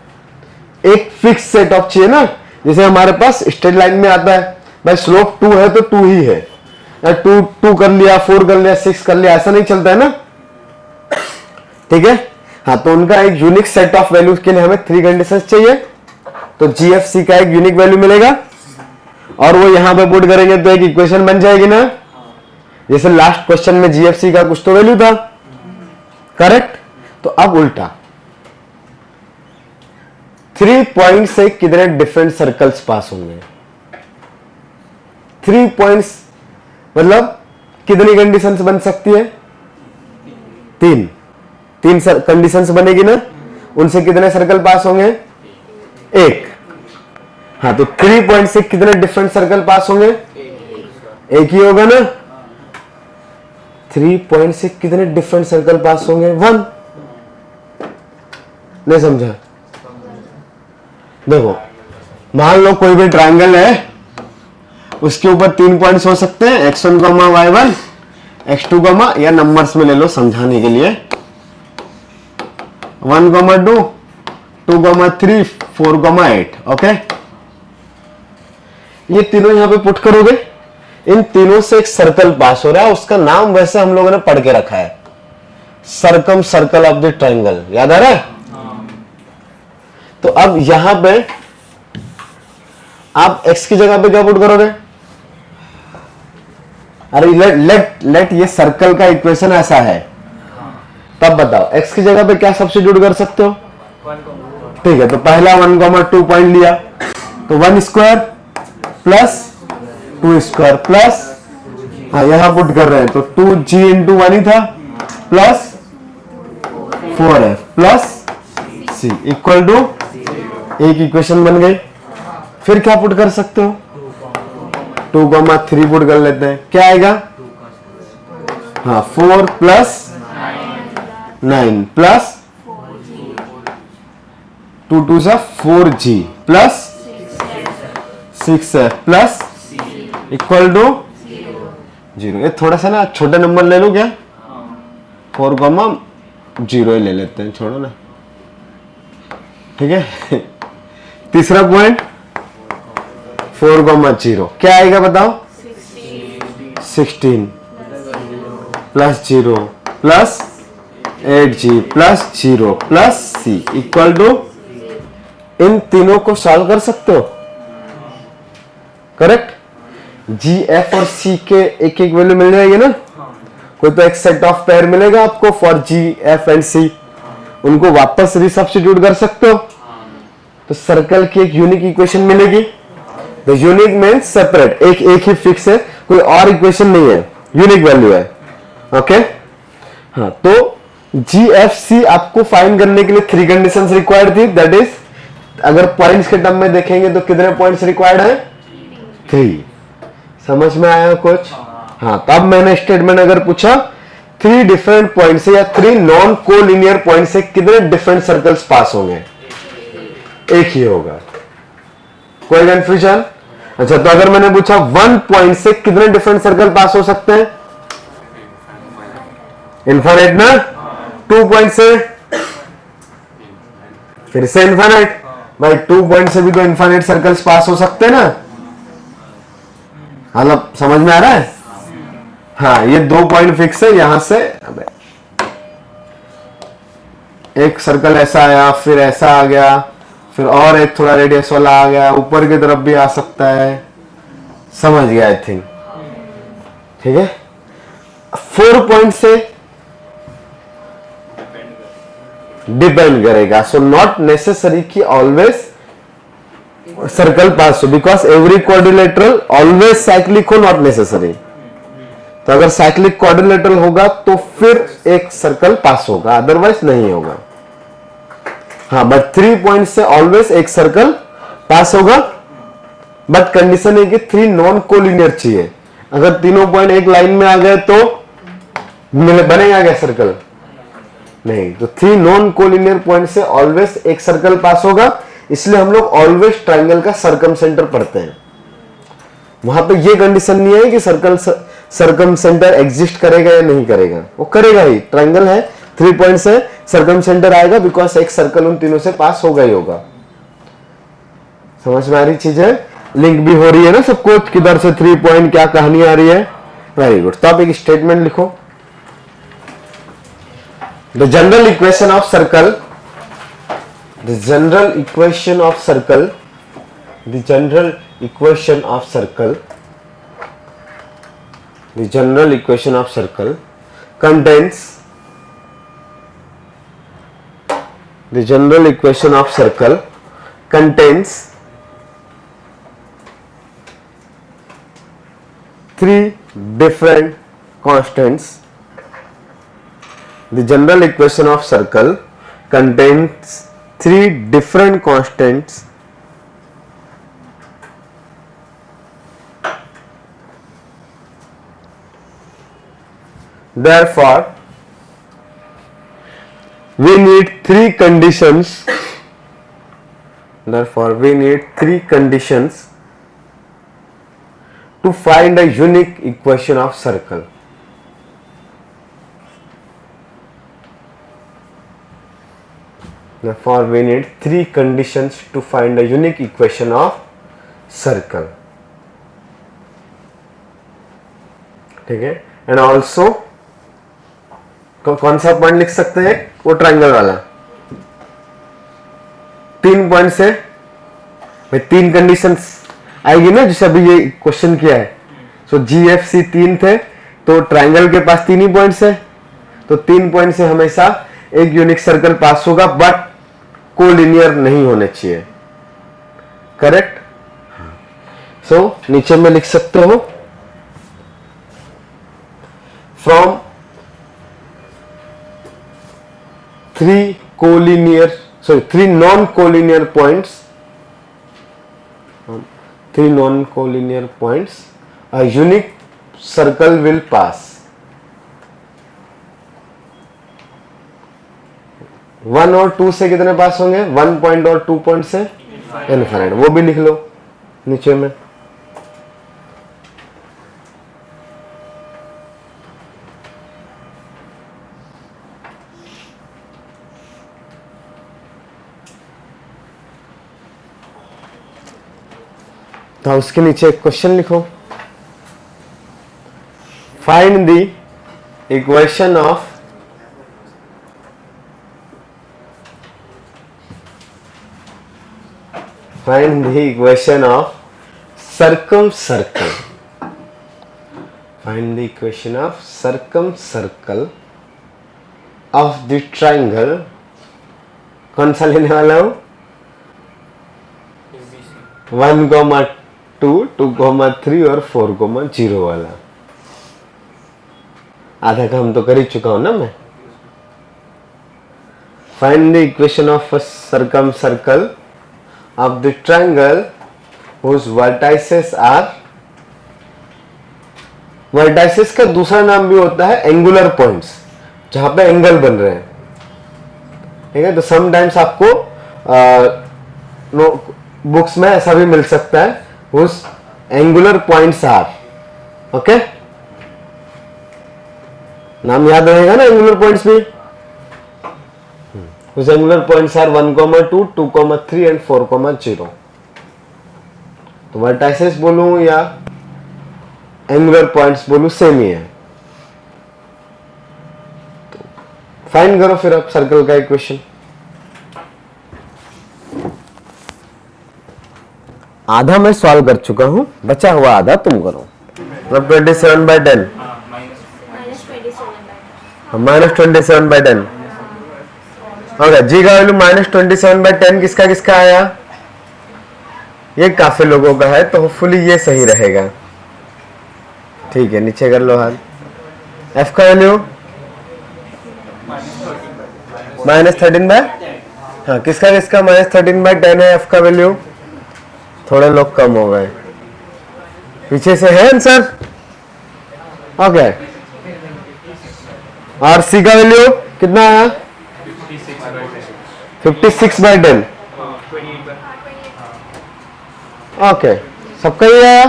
एक फिक्स सेट ऑफ चाहिए ना। जैसे हमारे पास स्ट्रेट लाइन में आता है भाई स्लोप 2 है तो 2 ही है, 2 कर लिया, 4 कर लिया, 6 कर लिया, ऐसा नहीं चलता है ना। ठीक है। हाँ, तो उनका एक यूनिक सेट ऑफ वैल्यूज के लिए हमें 3 कंडीशंस चाहिए। तो जीएफसी का एक यूनिक वैल्यू मिलेगा और वो यहां पे पुट करेंगे तो एक इक्वेशन बन जाएगी ना। जैसे लास्ट क्वेश्चन में जीएफसी का कुछ तो वैल्यू था, करेक्ट। तो अब उल्टा 3 पॉइंट से कितने डिफरेंट सर्कल्स पास होंगे? 3 पॉइंट्स मतलब कितनी कंडीशंस बन सकती है? 3 कंडीशंस बनेगी ना। उनसे कितने सर्कल पास होंगे? 1। हाँ, तो 3 पॉइंट से कितने डिफरेंट सर्कल पास होंगे? एक ही होगा ना। 3 पॉइंट से कितने डिफरेंट सर्कल पास होंगे? 1। नहीं समझा? देखो, मान लो कोई भी ट्रायंगल है, उसके ऊपर 3 पॉइंट्स हो सकते हैं, x1, y1, x2, या नंबर्स में ले लो समझाने के लिए, 1, 2, 2, 3, 4, 8। ओके, ये तीनों यहां पे पुट करोगे। इन तीनों से एक सर्कल पास हो रहा है, उसका नाम वैसे हम लोगों ने पढ़ के रखा है, circum circle of the triangle. याद आ रहा है? तो अब यहां पे आप x की जगह पे क्या पुट करोगे? अरे लेट ये सर्कल का इक्वेशन ऐसा है, तब बताओ x की जगह पे क्या सब्स्टिट्यूट कर सकते हो? ठीक है, तो पहला 1, 2 पॉइंट लिया, तो 1 स्क्वायर प्लस 2 स्क्वायर प्लस, हाँ यहां पुट कर रहे हैं तो 2g इंटू 1 ही था, plus 4f plus c equal to, एक इक्वेशन बन गई। फिर क्या पुट कर सकते हो? 2,3 पुट कर लेते हैं, क्या आएगा? हाँ, 4 प्लस 9 प्लस 2 2 से 4g plus 6f plus equal to 0। ये थोड़ा सा ना छोटे नंबर ले लो क्या? 4,0 ही ले लेते हैं, छोड़ो ना। ठीक है। तीसरा पॉइंट 4,0 क्या आएगा बताओ? 16 plus 0 plus 8g plus 0 plus c equal to, इन तीनों को सॉल्व कर सकते हो, करेक्ट। g, f और c के एक एक वैल्यू मिल जाएगी ना। कोई तो एक सेट ऑफ पेयर मिलेगा आपको for g, f and c, उनको वापस रिसब्स्टिट्यूट कर सकते हो, तो सर्कल की एक यूनिक इक्वेशन मिलेगी। द यूनिक मींस सेपरेट, एक ही फिक्स है, कोई और इक्वेशन नहीं है, यूनिक वैल्यू है। ओके। हाँ, तो GFC आपको फाइंड करने के लिए 3 कंडीशंस रिक्वायर्ड थी। दैट इज, अगर पॉइंट्स के टर्म में देखेंगे तो कितने पॉइंट्स रिक्वायर्ड है? 3। समझ में आया कुछ? हाँ, तब मैंने स्टेटमेंट अगर पूछा 3 डिफरेंट पॉइंट से या 3 नॉन कोलिनियर पॉइंट से कितने डिफरेंट सर्कल्स पास होंगे? एक ही होगा। कोई कंफ्यूजन? अच्छा, तो अगर मैंने पूछा 1 पॉइंट से कितने डिफरेंट सर्कल पास हो सकते हैं? इनफाइनाइट ना। 2 पॉइंट से फिर से इनफाइनाइट। भाई 2 पॉइंट से भी तो इनफाइनाइट सर्कल्स पास हो सकते हैं ना। मतलब समझ में आ रहा है? हाँ, ये 2 पॉइंट फिक्स है। यहां से एक सर्कल ऐसा आया, फिर ऐसा आ गया, फिर और एक थोड़ा रेडियस वाला आ गया, ऊपर की तरफ भी आ सकता है। समझ गया आई थिंक, ठीक है। 4 पॉइंट से डिपेंड करेगा। सो नॉट नेसेसरी कि ऑलवेज सर्कल पास हो, because every quadrilateral always cyclic हो, नॉट नेसेसरी। तो अगर साइक्लिक क्वाड्रिलेटरल होगा तो फिर एक सर्कल पास होगा, अदरवाइज नहीं होगा। हाँ, बट 3 पॉइंट से ऑलवेज एक सर्कल पास होगा, बट कंडीशन है कि 3 नॉन कोलिनियर चाहिए। अगर तीनों पॉइंट एक लाइन में आ गए तो बनेगा क्या सर्कल? नहीं। तो 3 नॉन कोलिनियर पॉइंट से ऑलवेज एक सर्कल पास होगा, इसलिए हम लोग ऑलवेज ट्राइंगल का सर्कम सेंटर पढ़ते हैं। वहां पे ये कंडीशन नहीं है कि सर्कल सर्कम सेंटर एग्जिस्ट करेगा या नहीं करेगा, वो करेगा ही। ट्राइंगल है, 3 पॉइंट से सर्कम सेंटर आएगा, बिकॉज एक सर्कल उन तीनों से पास होगा ही होगा। समझ में आ रही चीज है? लिंक भी हो रही है ना सबको, किधर से 3 पॉइंट, क्या कहानी आ रही है। Very good. तो आप एक स्टेटमेंट लिखो। The general equation of circle, the general equation of circle, the general equation of circle, the general equation of circle contains, the general equation of circle contains 3 different constants. The general equation of circle contains 3 different constants. Therefore, we need 3 conditions. Therefore, we need 3 conditions to find a unique equation of circle. Therefore, we need 3 conditions to find a unique equation of circle. ठीक है? And also कौन सा पॉइंट लिख सकते हैं? वो ट्रायंगल वाला। 3 पॉइंट से 3 कंडीशंस आएगी ना, जैसे अभी ये क्वेश्चन किया है। सो GFC 3 थे, तो ट्रायंगल के पास 3 ही पॉइंट्स है, तो 3 पॉइंट से हमेशा एक यूनिक सर्कल पास होगा, बट कोलिनियर नहीं होने चाहिए। करेक्ट? सो नीचे में लिख सकते हो, from 3 non-collinear points, 3 non-collinear points, a unique circle will pass. 1 और 2 से कितने पास होंगे? 1 पॉइंट और 2 पॉइंट से इनफाइनाइट। वो भी लिख लो नीचे में। तो उसके नीचे एक क्वेश्चन लिखो, find the equation of circumcircle. Find the equation of circumcircle of the triangle. कौन सा लेने वाला हूं? 1,2, 2,3 और 4,0 वाला। आधा काम तो कर ही चुका हूं ना मैं। Find the equation of a circumcircle of the triangle whose vertices are, vertices का दूसरा नाम भी होता है एंगुलर पॉइंट्स, जहां पे एंगल बन रहे हैं। ठीक है? तो समटाइम्स आपको बुक्स में ऐसा भी मिल सकता है, whose angular points are. Okay, नाम याद रहेगा ना एंगुलर पॉइंट्स भी। whose angular points are 1,2, 2,3 and 4,0। तो वर्टाइसेस बोलूं या एंगुलर पॉइंट्स बोलूं, सेम ही है। फाइंड करो फिर आप सर्कल का इक्वेशन। आधा मैं सॉल्व कर चुका हूं, बचा हुआ आधा तुम करो। मतलब 27/10 -27/10। ओके, जी का वैल्यू -27/10 किसका किसका आया? ये काफी लोगों का है, तो होपफुली ये सही रहेगा। ठीक है, नीचे कर लो हाथ। एफ का वैल्यू -13/, हाँ किसका किसका -13/10 है एफ का वैल्यू? थोड़े लोग कम हो गए, पीछे से है आंसर। ओके, और सी का वैल्यू कितना आया? 56/10। ओके, सबका ही आया,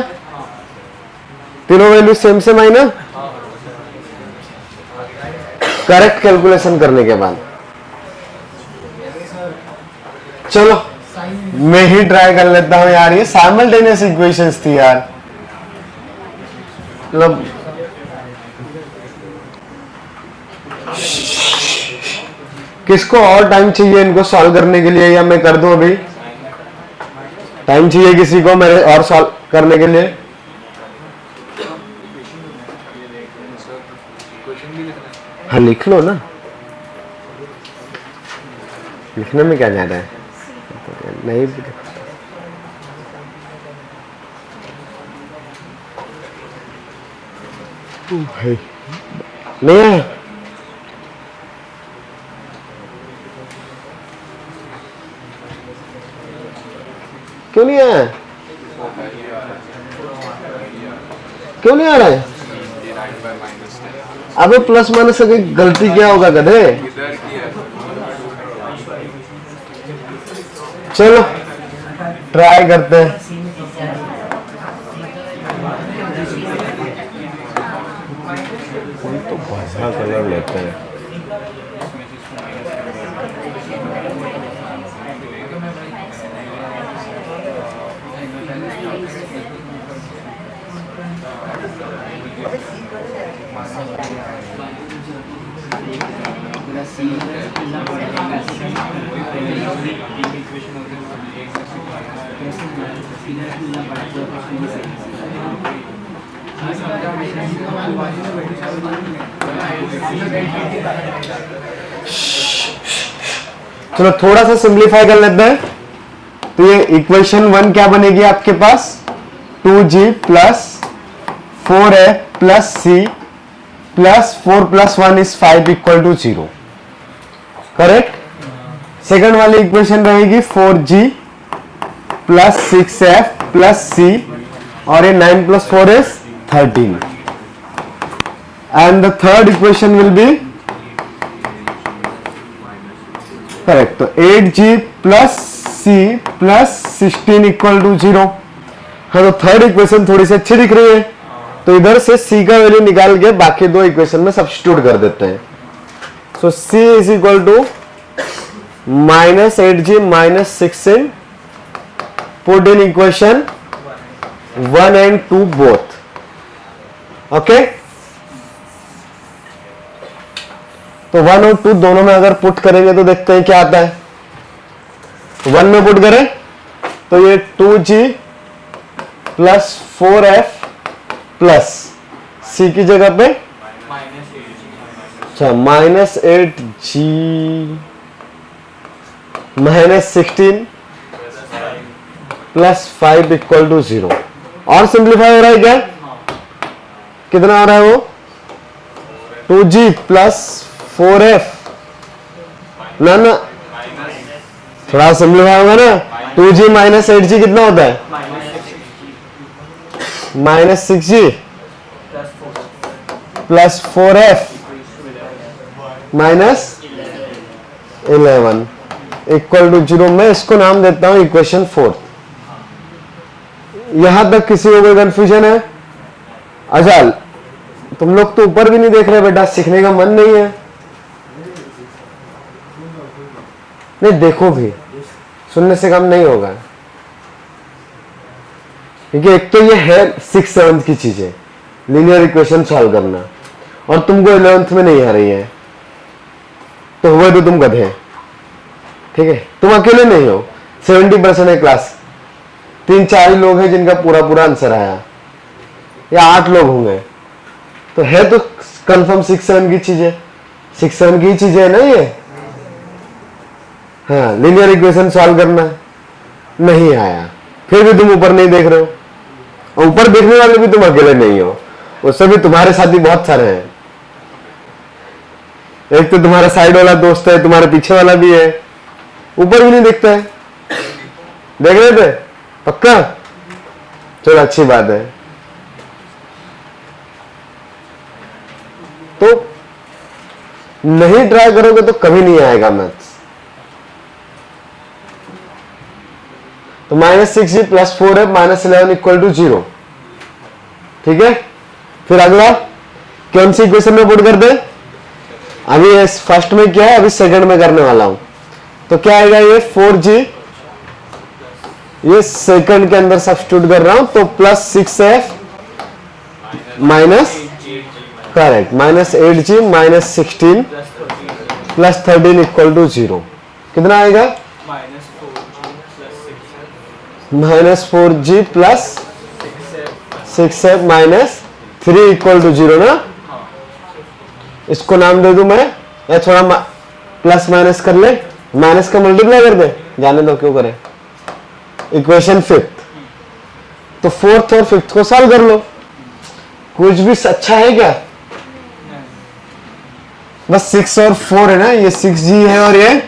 तीनों वैल्यू सेम सेम आई ना करेक्ट कैलकुलेशन करने के बाद। चलो मैं ही ट्राई कर लेता हूं यार, ये साइमल्टेनियस इक्वेशंस थी यार, मतलब किसको और टाइम चाहिए इनको सॉल्व करने के लिए, या मैं कर दूं? अभी टाइम चाहिए किसी को मेरे और सॉल्व करने के लिए? हाँ लिख लो ना, लिखने में क्या ज्यादा है? नहीं भाई नहीं है, क्यों नहीं आया? क्यों नहीं आ रहा है? अबे प्लस माइनस से कोई गलती क्या होगा गधे? चलो ट्राई करते हैं। तो भाषा कलर लेते हैं। चलो थोड़ा सा सिंप्लीफाई कर लेते हैं। तो ये इक्वेशन 1 क्या बनेगी आपके पास? 2g plus 4f plus c plus 4 + 1 = 5 = 0। Correct. Second वाली इक्वेशन रहेगी 4g plus 6f plus c, और ये 9 + 4 = 13। And the third equation will be correct. तो 8g प्लस c प्लस 16 = 0। हाँ, तो थर्ड इक्वेशन थोड़ी सी अच्छी दिख रही है, तो इधर से c का वैल्यू निकाल के बाकी दो इक्वेशन में सब्स्टिट्यूट कर देते हैं। So c is equal to -8g - 16, put in equation 1 and 2 both. Okay, तो 1 और 2 दोनों में अगर पुट करेंगे तो देखते हैं क्या आता है। 1 में पुट करें तो ये 2g plus 4f plus c की जगह पे अच्छा -8g -16 प्लस 5 = 0। और सिंप्लीफाई हो रहा है क्या? कितना आ रहा है वो? 2g प्लस 4f ना थोड़ा सिंप्लीफाई होगा ना। 2g - 8g कितना होता है? -6g plus 4f -11 = 0। मैं इसको नाम देता हूं इक्वेशन 4। यहां तक किसी को कोई कंफ्यूजन है? अजाल, तुम लोग तो ऊपर भी नहीं देख रहे बेटा, सीखने का मन नहीं है। नहीं देखो भी, सुनने से काम नहीं होगा, क्योंकि एक तो ये है 6th 7th की चीजें, लीनियर इक्वेशन सॉल्व करना, और तुमको 11th में नहीं आ रही है। तो हुए तो तुम गधे। ठीक है, तुम अकेले नहीं हो, 70% है क्लास, 3-4 ही लोग हैं जिनका पूरा पूरा आंसर आया, या 8 लोग होंगे, तो है तो कंफर्म 6-7 की चीजें, 6-7 की चीजें है ना ये। हाँ, लीनियर इक्वेशन सॉल्व करना नहीं आया, फिर भी तुम ऊपर नहीं देख रहे हो, और ऊपर देखने वाले भी तुम अकेले नहीं हो, उससे भी तुम्हारे साथी बहुत सारे हैं। एक तो तुम्हारा साइड वाला दोस्त है, तुम्हारे पीछे वाला भी है, ऊपर भी नहीं दिखता है। देख रहे थे पक्का? चलो अच्छी बात है। तो नहीं ट्राई करोगे तो कभी नहीं आएगा मैथ्स। तो -6g + 4 है, -11 = 0। ठीक है, फिर अगला कौन सी इक्वेशन में पुट कर दे? अभी फर्स्ट में क्या है, अभी सेकंड में करने वाला हूं। तो क्या आएगा ये 4g, ये सेकंड के अंदर सब्स्टिट्यूट कर रहा हूं, तो +6f करेक्ट -8g -16 + 13 = 0। कितना आएगा? -4g + 6f -3 = 0 ना। इसको नाम दे दूं मैं, या थोड़ा प्लस माइनस कर ले, माइनस का मल्टीप्लाई कर दे, जाने दो क्यों करें। इक्वेशन 5th, तो 4th और 5th को सॉल्व कर लो। कुछ भी अच्छा है क्या? बस 6 और 4 है ना, ये 6g है और ये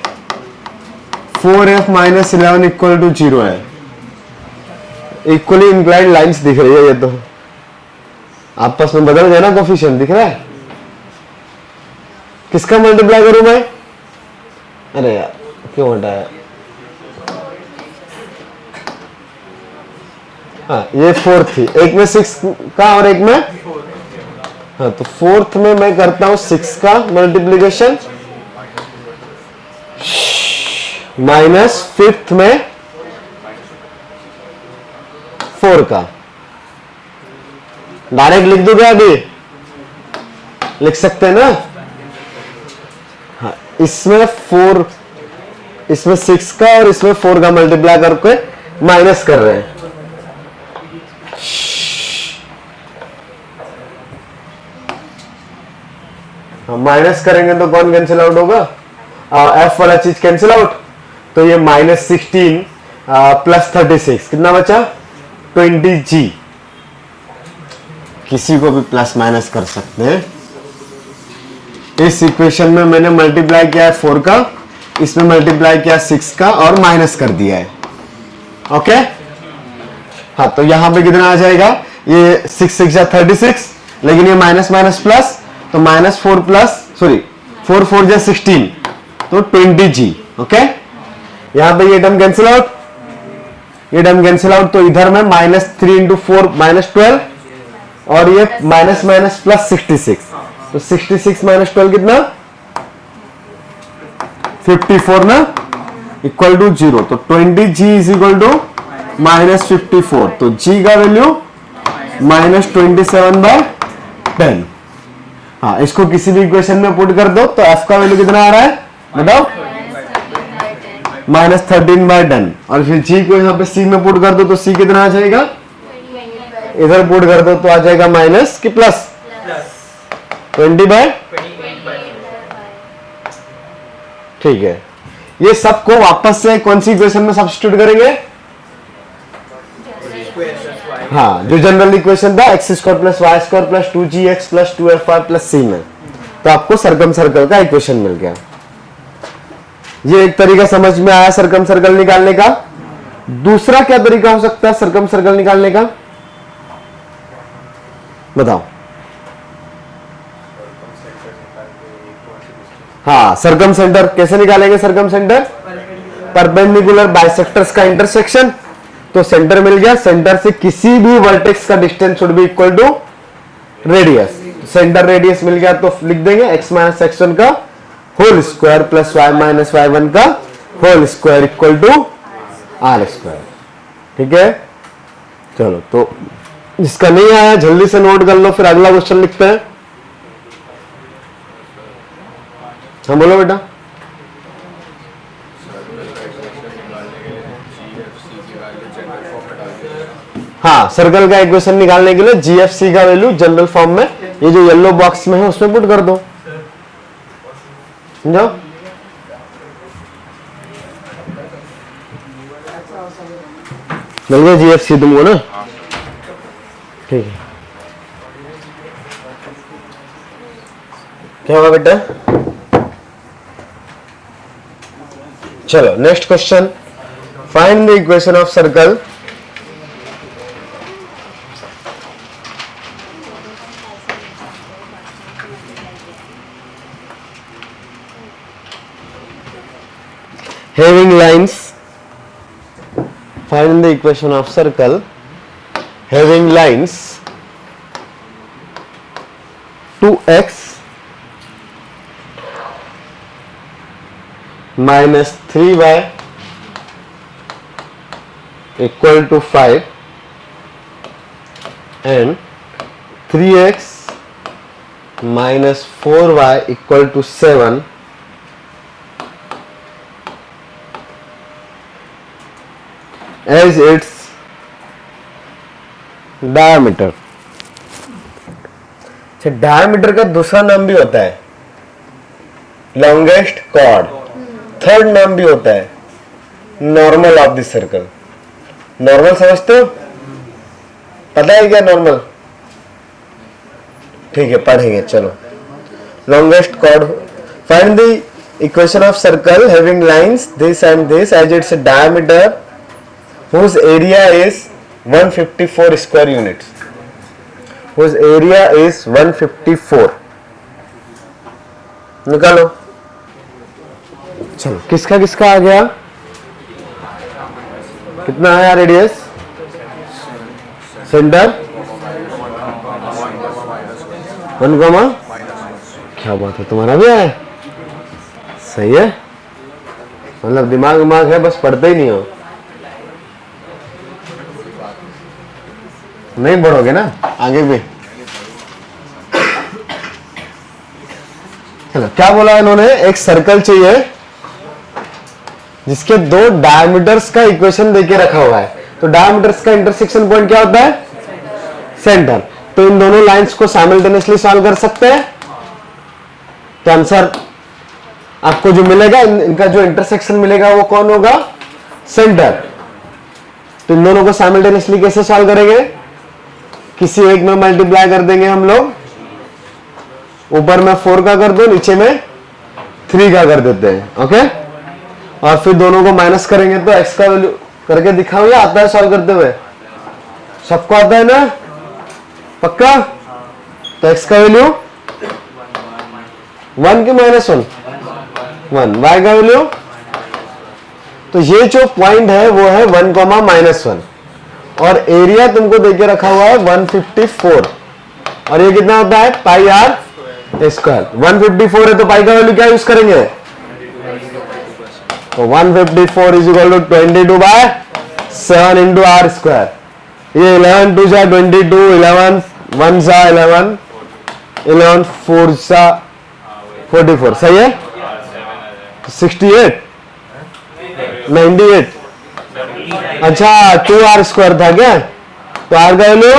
4f -11 = 0 है। इक्वली इंक्लाइंड लाइंस दिख रही है, ये तो आपस में बदल गए ना, कोफिशिएंट दिख रहा है। किसका मल्टीप्लाई करूं मैं? अरे यार क्यों हटाया? हाँ, ये 4th थी, एक में 6 का और एक में, हाँ, तो 4th में मैं करता हूं 6 का मल्टीप्लीकेशन, -5th में 4 का। डायरेक्ट लिख दूं क्या? अभी लिख सकते हैं ना। हाँ, इसमें 4, इसमें 6 का और इसमें 4 का मल्टीप्लाई करके माइनस कर रहे हैं। माइनस करेंगे तो कौन कैंसिल आउट होगा? एफ वाला चीज कैंसिल आउट, तो ये -16 + 36 कितना बचा? 20g। किसी को भी प्लस माइनस कर सकते हैं। इस इक्वेशन में मैंने मल्टीप्लाई किया है 4 का, इसमें मल्टीप्लाई किया 6 का और माइनस कर दिया है। ओके, हाँ, तो यहां पे कितना आ जाएगा? ये 6 6 जा 36, लेकिन ये माइनस माइनस प्लस, तो -4 4 जा 16, तो 20g। ओके, यहां पे ये टर्म कैंसिल आउट, ये टर्म कैंसिल आउट, तो इधर में -3 × 4 -12, और ये माइनस माइनस प्लस 66, तो 66 - 12 कितना? 54 ना, = 0। तो 20g = -54, तो g का वैल्यू -27/10। हाँ, इसको किसी भी इक्वेशन में पुट कर दो, तो f का वैल्यू कितना आ रहा है बताओ? -13/10। और फिर g को यहाँ पे c में पुट कर दो, तो c कितना आ जाएगा? इधर पुट कर दो तो आ जाएगा माइनस कि प्लस? 20/। ठीक है, ये सबको वापस से कौन सी इक्वेशन में सब्स्टिट्यूट करेंगे? हाँ, जो जनरल इक्वेशन था x² + y² + 2gx + 2fy + c में, तो आपको सर्कम सर्कल का इक्वेशन मिल गया। ये एक तरीका समझ में आया सर्कम सर्कल निकालने का। दूसरा क्या तरीका हो सकता है सर्कम सर्कल निकालने का? बताओ। हाँ, सर्कम सेंटर कैसे निकालेंगे? सर्कम सेंटर परपेंडिकुलर बाइसेक्टर्स का इंटरसेक्शन, तो सेंटर मिल गया, सेंटर से किसी भी वर्टेक्स का distance should be equal to radius. Centre radius मिल गया तो लिख देंगे x - x1 का होल स्क्वायर + y - y1 का होल स्क्वायर = r²। ठीक है, चलो, तो जिसका नहीं आया जल्दी से नोट कर लो, फिर अगला क्वेश्चन लिखते हैं। हाँ बोलो बेटा। जनरल फॉर्म में डाल दिया। हाँ, सर्कल का इक्वेशन निकालने के लिए GFC का वैल्यू जनरल फॉर्म में ये जो येलो बॉक्स में है उसमें पुट कर दो, समझो। मिल गया GFC तुमको ना, ठीक है। क्या होगा बेटा? चलो next question, find the equation of circle having lines, find the equation of circle having lines 2x minus 3y equal to 5 and 3x minus 4y equal to 7 as its diameter। अच्छा, डायमीटर का दूसरा नाम भी होता है लॉन्गेस्ट कॉर्ड, थर्ड नाम भी होता है normal of this circle. Normal समझते हो? पता है क्या नॉर्मल? ठीक है, पढ़ेंगे। चलो, longest chord, find the equation of circle having lines this and this as its diameter whose area is 154 square units, whose area is 154। निकालो। चलो, किसका किसका आ गया? कितना आया रेडियस? सेंटर 1, क्या बात है, तुम्हारा भी आया? सही है, मतलब दिमाग है, बस पढ़ते ही नहीं हो। नहीं बढ़ोगे ना आगे भी। चलो, क्या बोला इन्होंने? एक सर्कल चाहिए जिसके दो डायमीटर्स का इक्वेशन देके रखा हुआ है। तो डायमीटर्स का इंटरसेक्शन पॉइंट क्या होता है? सेंटर। तो इन दोनों लाइंस को साइमल्टेनियसली सॉल्व कर सकते हैं। तो आंसर आपको जो मिलेगा, इनका जो इंटरसेक्शन मिलेगा वो कौन होगा? सेंटर। तो इन दोनों को साइमल्टेनियसली कैसे सॉल्व करेंगे? किसी एक में मल्टीप्लाई कर देंगे हम लोग, ऊपर में 4 का कर दो, नीचे में 3 का कर देते हैं, ओके। और फिर दोनों को माइनस करेंगे तो x का वैल्यू करके दिखाओ, या आता है सॉल्व करते हुए? सबको आता है ना, पक्का? तो x का वैल्यू 1 की -1 1, y का वैल्यू, तो ये जो पॉइंट है वो है 1, -1 और एरिया तुमको देके रखा हुआ है 154 और ये कितना होता है? पाई आर स्क्वायर। 154 है तो पाई का वैल्यू क्या यूज करेंगे? तो 154 is equal to 22/7 into are square. ये 11 2 जा 22, 11 1 जा 11, 11 4 जा 44, सही है? 68 98, अच्छा 2r स्क्वायर था क्या? तो r का वैल्यू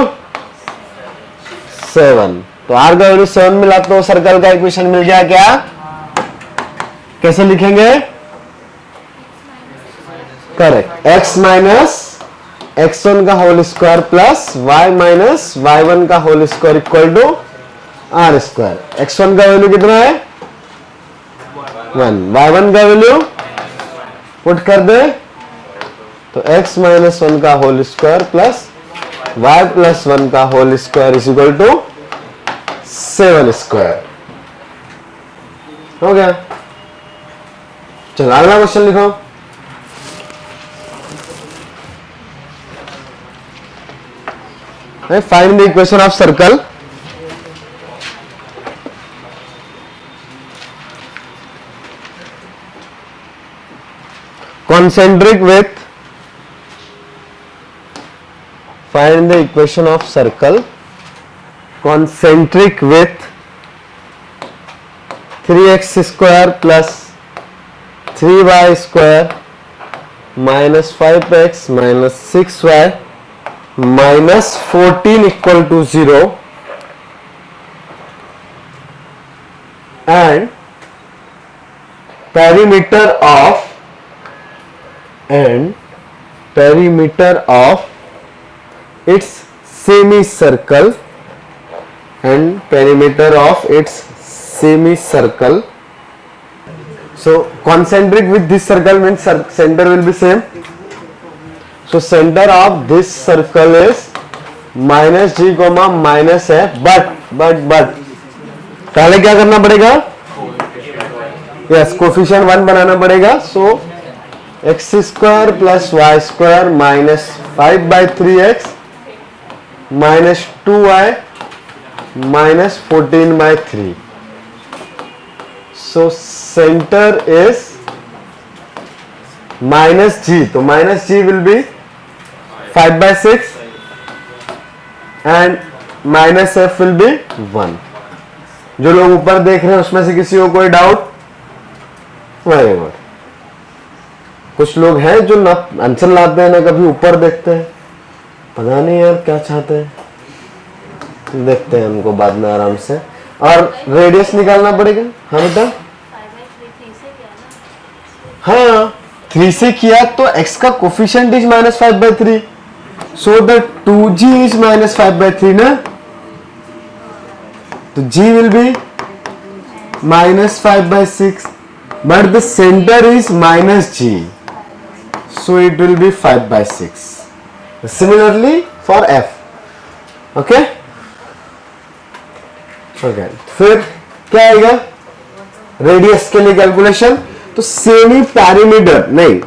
7, तो r का वैल्यू 7 मिला तो सर्कल का इक्वेशन मिल गया क्या? कैसे लिखेंगे? करेक्ट, x माइनस x1 का whole square plus y minus y1 का whole square equal to r square. x1 का वैल्यू कितना है? 1, y1 का वैल्यू पुट कर दे तो x माइनस 1 का whole square plus y plus 1 का whole square is equal to 7 square. हो गया। चलो अगला क्वेश्चन लिखो। Find the equation of circle concentric with, find the equation of circle concentric with 3x square plus 3y square minus 5x minus 6y minus 14 equal to 0 and perimeter of its semicircle so concentric with this circle means center will be same, so center of this circle is minus g comma minus f, but पहले क्या करना पड़ेगा, यस कोफिशिएंट 1 बनाना पड़ेगा, so x square plus y square minus 5/3x minus 2y minus 14/3, so centre is minus g, तो minus g will be 5/6 and minus f will be 1। जो लोग ऊपर देख रहे हैं उसमें से किसी को कोई डाउट? Very good. कुछ लोग हैं जो ना आंसर लाते हैं ना कभी ऊपर देखते हैं, पता नहीं यार क्या चाहते हैं, देखते हैं उनको बाद में आराम से। और रेडियस निकालना पड़ेगा। हाँ बेटा, हाँ 3 से किया तो x का coefficient is minus 5/3, so the 2g is minus 5/3 ना, तो g will be minus 5/6, but the center is minus g, so it will be 5/6. Similarly for f, okay? Okay. फिर क्या आएगा रेडियस के लिए कैलकुलेशन? तो सेमी पैरीमीटर नहीं,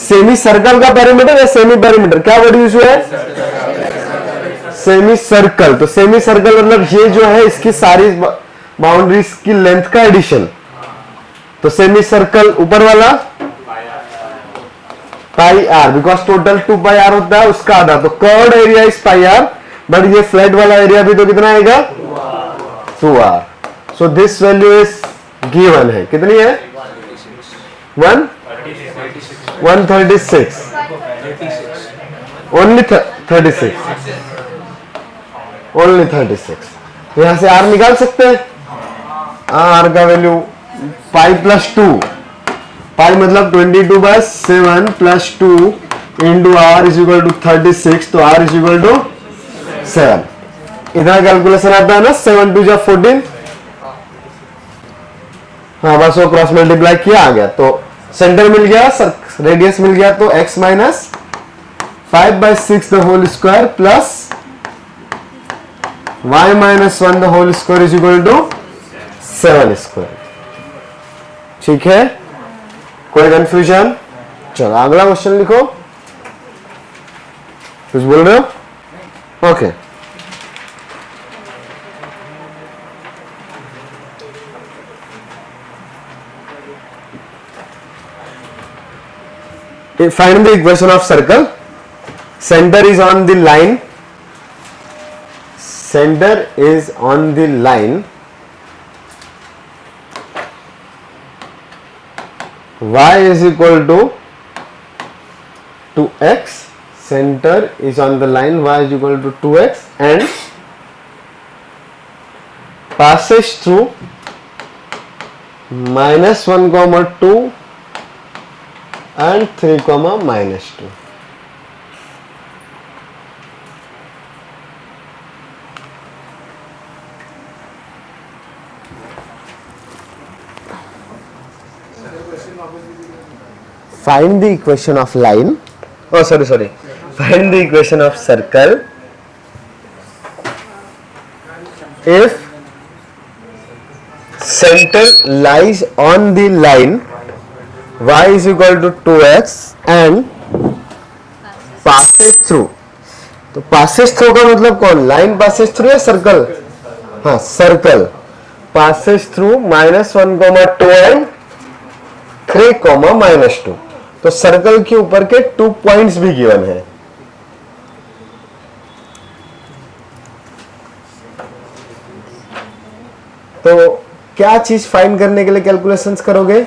सेमी सर्कल का पैरीमीटर या सेमी पैरीमीटर, क्या वर्ड यूज हुआ है? Semi circle. तो सेमी सर्कल मतलब ये जो है इसकी सारी बाउंड्रीज की लेंथ का एडिशन। तो सेमी सर्कल ऊपर वाला pi r, because total 2 pi r होता है, उसका आधा, तो curved area is pi r, but ये फ्लैट वाला एरिया भी तो कितना आएगा? 2r। So this value is given है, कितनी है? 136 ओनली 36 ओनली 36। यहां से r निकाल सकते हैं। r का वैल्यू पाई प्लस 2, पाई मतलब 22/7 plus 2 into r is equal to 36, तो r इज इक्वल टू 7। इतना कैलकुलेशन आता है ना, 7 2 जा 14। हाँ बस वो क्रॉस मल्टीप्लाई किया आ गया, तो सेंटर मिल गया, रेडियस मिल गया, तो x minus 5/6 the whole square plus y minus 1 the whole square is equal to 7 square. ठीक है, कोई कंफ्यूजन? चलो अगला क्वेश्चन लिखो। कुछ बोल रहे हो? Okay. Find the equation of circle. Center is on the line. Center is on the line. Y is equal to 2x. Center is on the line. Y is equal to 2x and passes through -1, -2 and 3, -2. Find the equation of line. Oh, sorry. Find the equation of circle if center lies on the line y is equal to 2x and passes through. तो passes through का मतलब कौन? लाइन passes through या सर्कल? हाँ सर्कल passes through -1, -2 and 3, -2। तो सर्कल के ऊपर के 2 पॉइंट्स भी गिवन है। तो क्या चीज फाइंड करने के लिए कैलकुलेशंस करोगे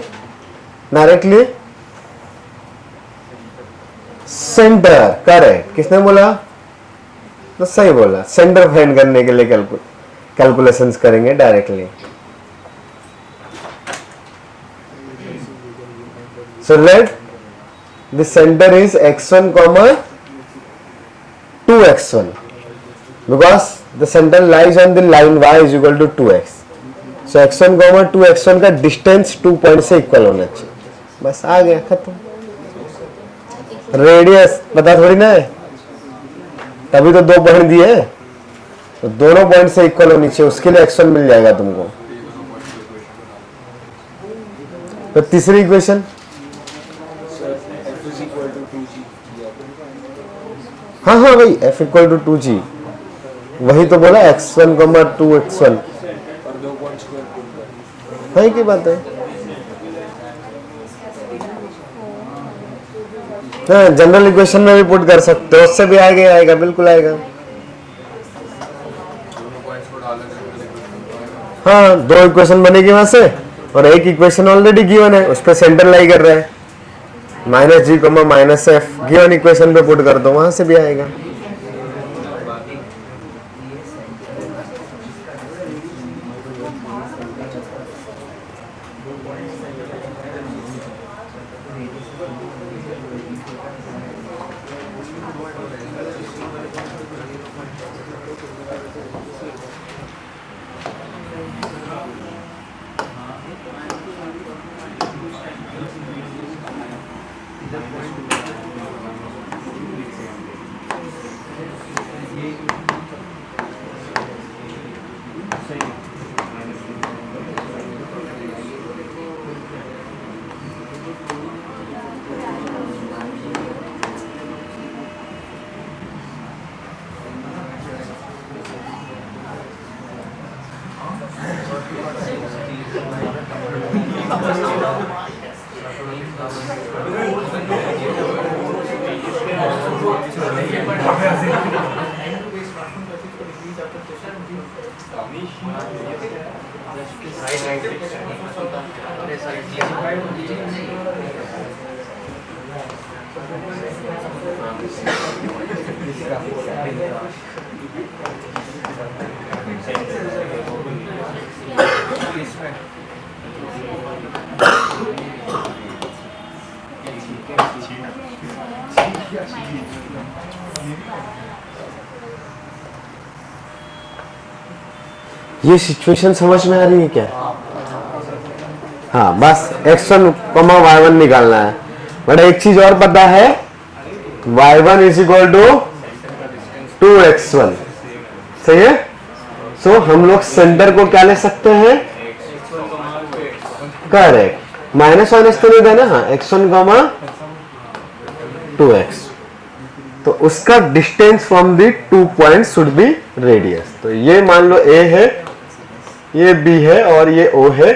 डायरेक्टली? Centre, correct. किसने बोला? तो सही बोला, सेंटर फाइंड करने के लिए कैलकुलेशंस करेंगे directly. So let the centre is x1 comma 2x1 because the center lies on the line y is equal to 2x. So x1 comma 2x1 का डिस्टेंस 2 पॉइंट से इक्वल होना चाहिए। बस आ गया, खत्म। रेडियस पता थोड़ी ना है, तभी तो 2 पॉइंट दिए, तो दोनों पॉइंट से इक्वल होनी चाहिए, उसके लिए x1 मिल जाएगा तुमको। तो तीसरी इक्वेशन, हाँ हाँ भाई, f इक्वल टू 2g, वही तो बोला x1 comma 2x1। हाँ की बात है। हाँ, जनरल इक्वेशन में भी पुट कर सकते हो, उससे भी आगे आएगा, बिल्कुल आएगा। हाँ, 2 इक्वेशन बनेगी वहां से, और एक इक्वेशन ऑलरेडी गिवन है, उस पर सेंटर लाई कर रहा है, -g, -f गिवन इक्वेशन पे पुट कर दो, वहां से भी आएगा। ये सिचुएशन समझ में आ रही है क्या? हाँ, बस x1 कॉमा y1 निकालना है, बट एक चीज और पता है, y1 is equal to 2x1, सही है। सो हम लोग सेंटर को क्या ले सकते हैं? करेक्ट, माइनस माइनस तो नहीं देना, हाँ, x1 कॉमा 2x, तो उसका distance from the 2 point should be radius. तो ये मान लो a है, ये b है और ये o है।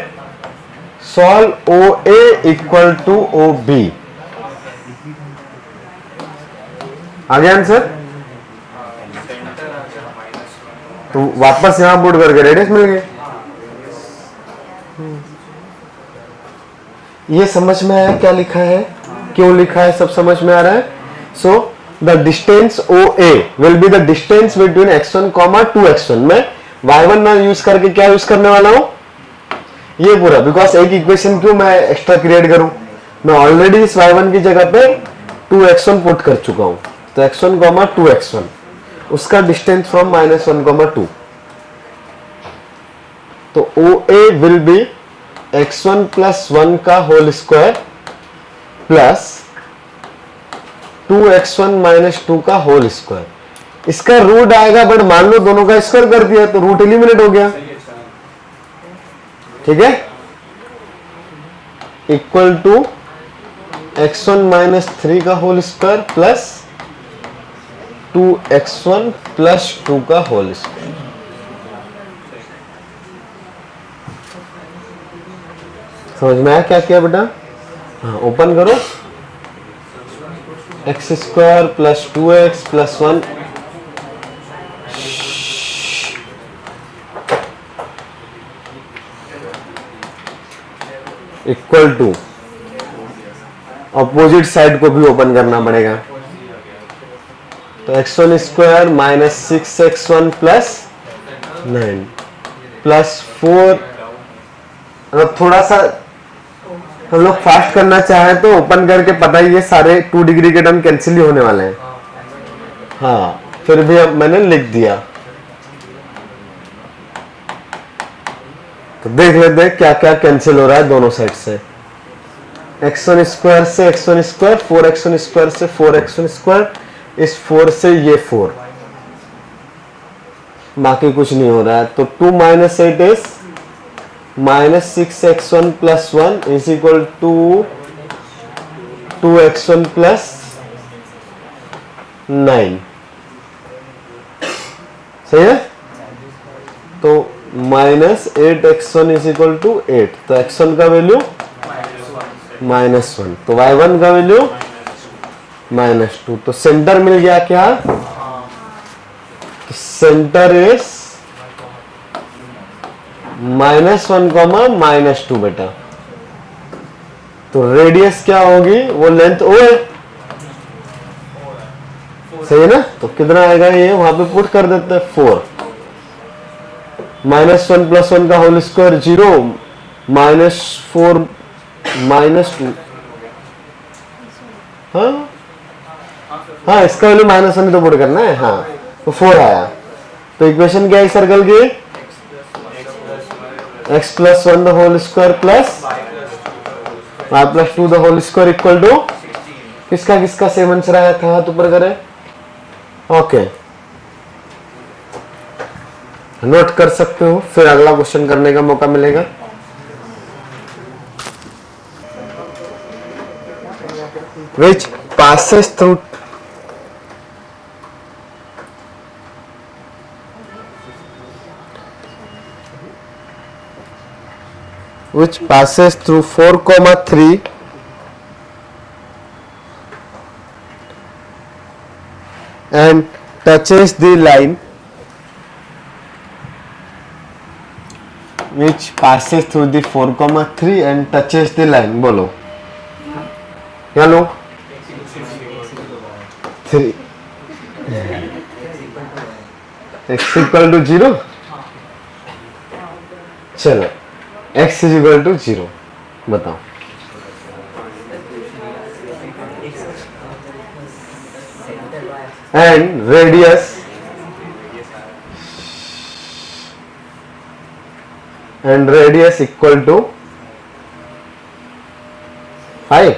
Solve OA equal to OB, आ गया आंसर? तो वापस यहां पुट करके रेडियस मिल गए। ये समझ में आया क्या लिखा है, क्यों लिखा है, सब समझ में आ रहा है। So the distance OA will be the distance between x1 comma 2x1 में y1 ना यूज करके क्या यूज करने वाला हूं, ये पूरा, बिकॉज एक इक्वेशन क्यों मैं एक्स्ट्रा क्रिएट करूं, मैं ऑलरेडी इस y1 की जगह पे 2x1 पुट कर चुका हूं। तो x1 कॉमा 2x1, उसका डिस्टेंस फ्रॉम -1 कॉमा 2, तो OA will be x1 plus 1 का whole square plus 2x1 minus 2 का होल स्क्वायर। इसका रूट आएगा, बट मान लो दोनों का स्क्वायर कर दिया तो रूट एलिमिनेट हो गया, ठीक है। इक्वल टू x1 माइनस 3 का whole square plus 2x1 plus 2 का होल स्क्वायर। समझ में आया क्या किया बेटा? हाँ, ओपन करो, x square plus 2x plus 1 equal to, opposite side को भी ओपन करना पड़ेगा। तो x1 square minus 6x1 plus 9 plus 4। अगर थोड़ा सा हम लोग फास्ट करना चाहें तो ओपन करके पता ही ये सारे 2 डिग्री के टर्म कैंसिल ही होने वाले हैं। हाँ, फिर भी अब मैंने लिख दिया। तो देख लेते हैं क्या क्या कैंसिल हो रहा है दोनों साइड से। x1 स्क्वायर से x1 स्क्वायर, 4x1 स्क्वायर से 4x1 स्क्वायर, इस 4 से ये 4, बाकी कुछ नहीं हो रहा है। तो 2 minus 8 is minus 6x1 plus 1 is equal to 2x1 plus 9। सही है? तो minus 8x1 is equal to 8। तो x1 का वैल्यू -1, तो y1 का वैल्यू -2। तो सेंटर मिल गया क्या? तो सेंटर इज -1, -2 बेटा। तो रेडियस क्या होगी? वो लेंथ ओ है, सही है ना? तो कितना आएगा ये? वहां पे पुट कर देते हैं 4। -1 प्लस 1 का होल स्क्वायर 0, -4 -2। हाँ, इसका वैल्यू -1 ही तो पुट करना है। हाँ, तो 4 आया। तो इक्वेशन क्या है सर्कल की? x plus 1 the whole square plus y plus 2 the whole square equal to किसका किसका सेम आंसर आया था? हाथ ऊपर करें। ओके, नोट कर सकते हो, फिर अगला क्वेश्चन करने का मौका मिलेगा। Which passes through which passes through 4,3 and touches the line which passes through the 4,3 and touches the line। बोलो क्या लो? 3 x इक्वल टू 0। चलो x इज इक्वल टू 0 बताओ। And radius equal to 5।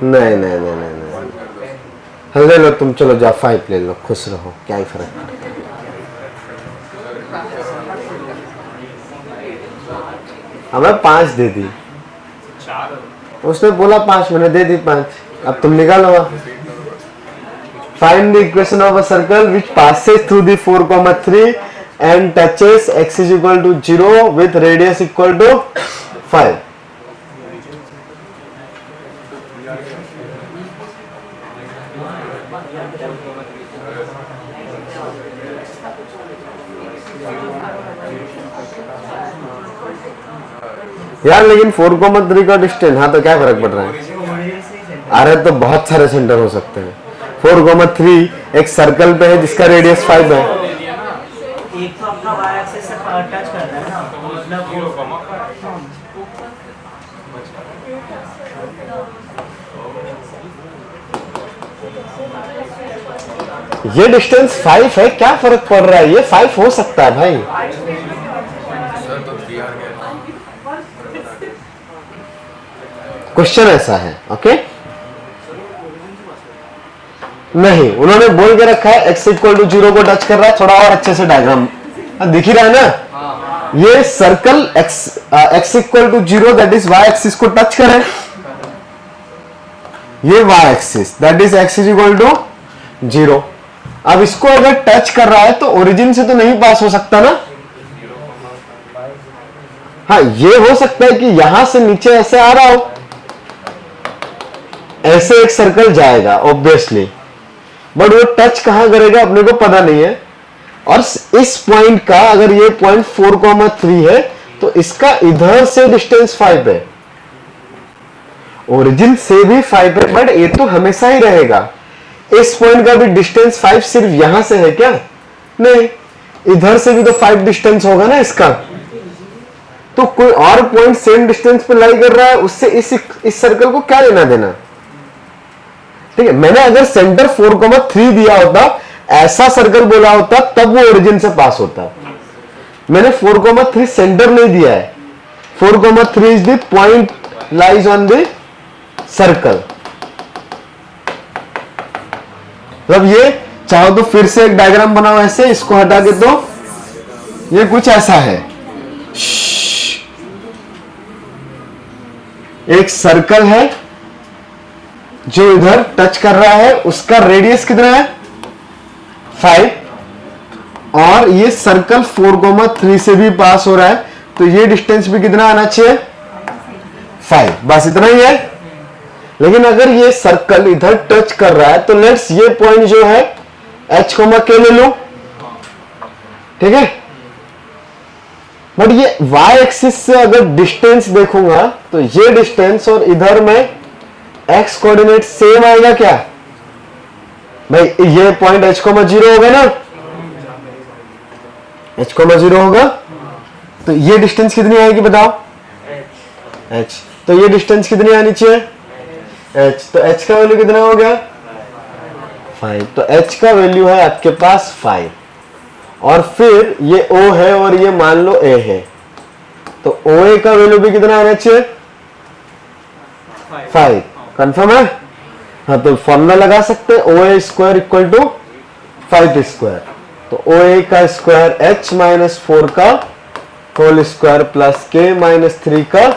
नहीं नहीं नहीं नहीं नहीं, ले लो तुम, चलो जाओ 5 ले लो, खुश रहो, क्या ही फर्क पड़ता है। हमें 5 दे दी, उसने बोला 5, मैंने दे दी 5। अब तुम निकालो। Find the equation of a circle which passes through the 4,3 and touches x is equal to 0 with radius equal to 5। यार लेकिन 4,3 का डिस्टेंस, हाँ तो क्या फर्क पड़ रहा है? अरे तो बहुत सारे सेंटर हो सकते हैं। 4,3 एक सर्कल पे है जिसका रेडियस 5 है। एक तो आपका y एक्सिस से टच कर रहा है ना, तो मतलब ये डिस्टेंस 5 है, क्या फर्क पड़ रहा है? ये 5 हो सकता है भाई। सर तो 3 आ गया। क्वेश्चन ऐसा है। ओके, नहीं, उन्होंने बोल के रखा है x इक्वल टू 0 को टच कर रहा है। थोड़ा और अच्छे से डायग्राम दिख ही रहा है ना? ये circle x equal to 0 that is y axis को टच करे, ये y axis that is x is equal to 0। अब इसको अगर टच कर रहा है तो ओरिजिन से तो नहीं पास हो सकता ना? हाँ, ये हो सकता है कि यहां से नीचे ऐसे आ रहा हो, ऐसे एक सर्कल जाएगा ऑब्वियसली, बट वो टच कहां करेगा अपने को पता नहीं है। और इस पॉइंट का अगर ये पॉइंट 4,3 है तो इसका इधर से डिस्टेंस 5 है, ओरिजिन से भी 5 है, बट ये तो हमेशा ही रहेगा। इस पॉइंट का भी डिस्टेंस 5 सिर्फ यहां से है क्या? नहीं, इधर से भी तो 5 डिस्टेंस होगा ना इसका। तो कोई और पॉइंट सेम डिस्टेंस पे लाई कर रहा है, उससे इस सर्कल को क्या लेना देना? ठीक है, मैंने अगर सेंटर 4,3 दिया होता, ऐसा सर्कल बोला होता, तब वो ओरिजिन से पास होता। मैंने 4,3 सेंटर नहीं दिया है। 4,3 is the point lies on the circle. मतलब ये चाहो तो फिर से एक डायग्राम बनाओ ऐसे, इसको हटा के, तो ये कुछ ऐसा है। एक सर्कल है जो इधर टच कर रहा है, उसका रेडियस कितना है? 5, और ये सर्कल 4,3 से भी पास हो रहा है, तो ये डिस्टेंस भी कितना आना चाहिए? 5। बस इतना ही है। लेकिन अगर ये सर्कल इधर टच कर रहा है, तो लेट्स ये पॉइंट जो है h, k ले लो, ठीक है। बट ये y एक्सिस से अगर डिस्टेंस देखूंगा, तो ये डिस्टेंस और इधर में x कोऑर्डिनेट सेम आएगा क्या? भाई ये पॉइंट h, 0 होगा ना, h, 0 होगा, तो ये डिस्टेंस कितनी आएगी बताओ? h। तो ये डिस्टेंस कितनी आनी चाहिए? h। तो h का वैल्यू कितना हो गया? 5। तो h का वैल्यू है आपके पास 5, और फिर ये O है और ये मान लो A है, तो OA का वैल्यू भी कितना आना चाहिए? 5। कंफर्म है? हाँ, तो फॉर्मूला लगा सकते हैं, OA square equal to 5 square. तो OA का स्क्वायर h माइनस 4 का whole square plus k minus 3 का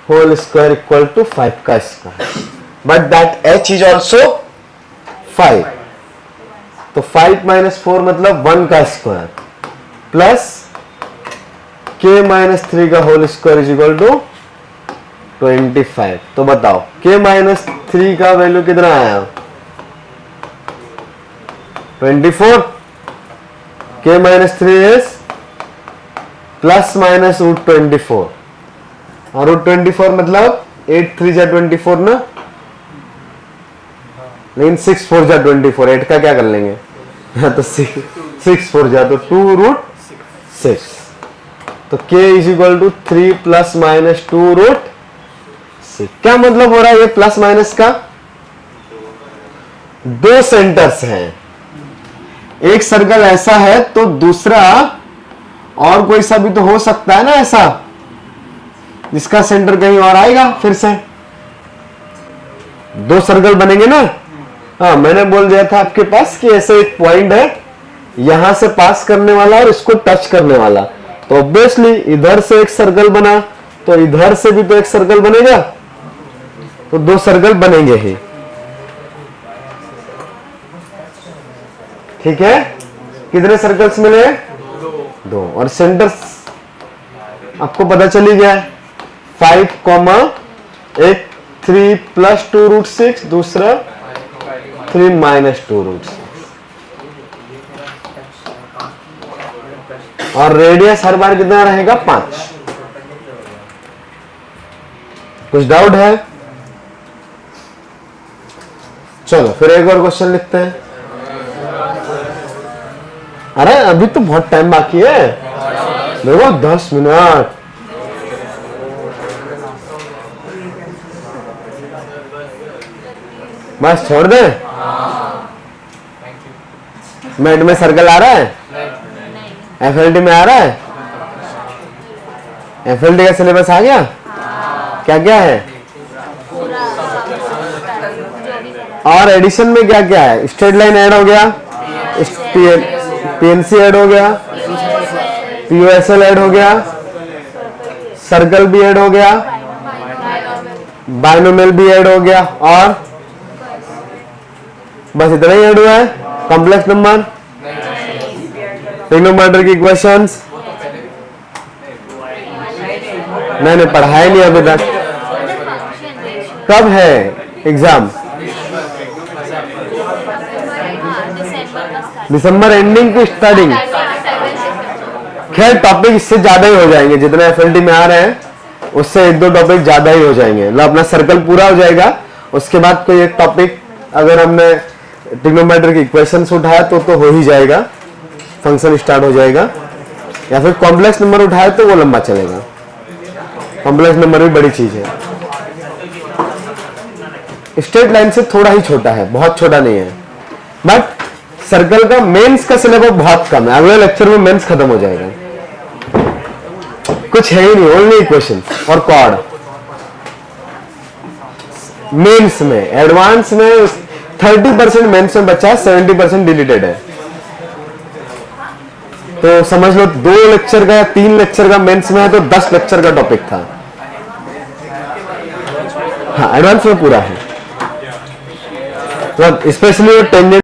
होल स्क्वायर इक्वल टू 5 का square. But that h is also 5। तो 5 माइनस 4 मतलब 1 का स्क्वायर प्लस k माइनस 3 का whole square is equal to 25। तो बताओ k माइनस 3 का वैल्यू कितना आया? 24। k minus 3 is plus minus root 24, और रूट 24 मतलब 8 3 जा 24 ना, लेकिन 6 4 जा 24, 8 का क्या कर लेंगे? तो 6 4 जा तो 2 रूट 6। तो k is equal to 3 plus minus 2 root 6। क्या मतलब हो रहा है ये प्लस माइनस का? दो सेंटर्स हैं, एक सर्कल ऐसा है, तो दूसरा और कोई सा भी तो हो सकता है ना ऐसा, जिसका सेंटर कहीं और आएगा। फिर से दो सर्कल बनेंगे ना। हाँ, मैंने बोल दिया था आपके पास कि ऐसे एक पॉइंट है, यहां से पास करने वाला और इसको टच करने वाला, तो ऑब्वियसली इधर से एक सर्कल बना, तो इधर से भी तो एक सर्कल बनेगा, तो दो सर्कल बनेंगे ही। ठीक है, कितने सर्कल्स मिले? दो। और सेंटर आपको पता चली गया है, 5, एक 3 प्लस 2 रूट 6, दूसरा 3 माइनस 2 रूट 6, और रेडियस हर बार कितना रहेगा? 5। कुछ डाउट है? चलो फिर एक और क्वेश्चन लिखते हैं। अरे अभी तो बहुत टाइम बाकी है, देखो 10 मिनट। बस छोड़ दे। मैथ में सर्कल आ रहा है? एफएलटी में आ रहा है? एफएलटी का सिलेबस आ गया? क्या क्या है? और एडिशन में क्या क्या है? स्ट्रेट लाइन ऐड हो गया, पीएनसी ऐड हो गया, पीओएसएल ऐड हो गया, सर्कल भी ऐड हो गया, बायनोमियल भी ऐड हो गया, और बस इतना ही ऐड हुआ है। कॉम्प्लेक्स नंबर, ट्रिग्नोमेट्री की इक्वेशंस मैंने पढ़ाया नहीं अभी तक। कब है एग्जाम? दिसंबर एंडिंग की स्टार्टिंग। खैर टॉपिक इससे ज्यादा ही हो जाएंगे, जितना एफएलटी में आ रहे हैं उससे 1-2 टॉपिक ज्यादा ही हो जाएंगे। मतलब अपना सर्कल पूरा हो जाएगा, उसके बाद कोई एक टॉपिक अगर हमने ट्रिग्नोमेट्रिक इक्वेशंस उठाया तो हो ही जाएगा, फंक्शन स्टार्ट हो जाएगा। या फिर कॉम्प्लेक्स नंबर उठाए तो वो लंबा चलेगा, कॉम्प्लेक्स नंबर भी बड़ी चीज है। स्ट्रेट लाइन से थोड़ा ही छोटा है, बहुत छोटा नहीं है, बट सर्कल का मेंस का सिलेबस बहुत कम है। अगले लेक्चर में मेंस खत्म हो जाएगा, कुछ है ही नहीं, ओनली इक्वेशन और कॉर्ड। मेंस में, एडवांस में 30% मेंस में बचा है, 70% डिलीटेड है। तो समझ लो 2 लेक्चर का या 3 लेक्चर का मेंस में है तो 10 लेक्चर का टॉपिक था। हाँ, एडवांस में पूरा है, तो स्पेशली टेंजेंट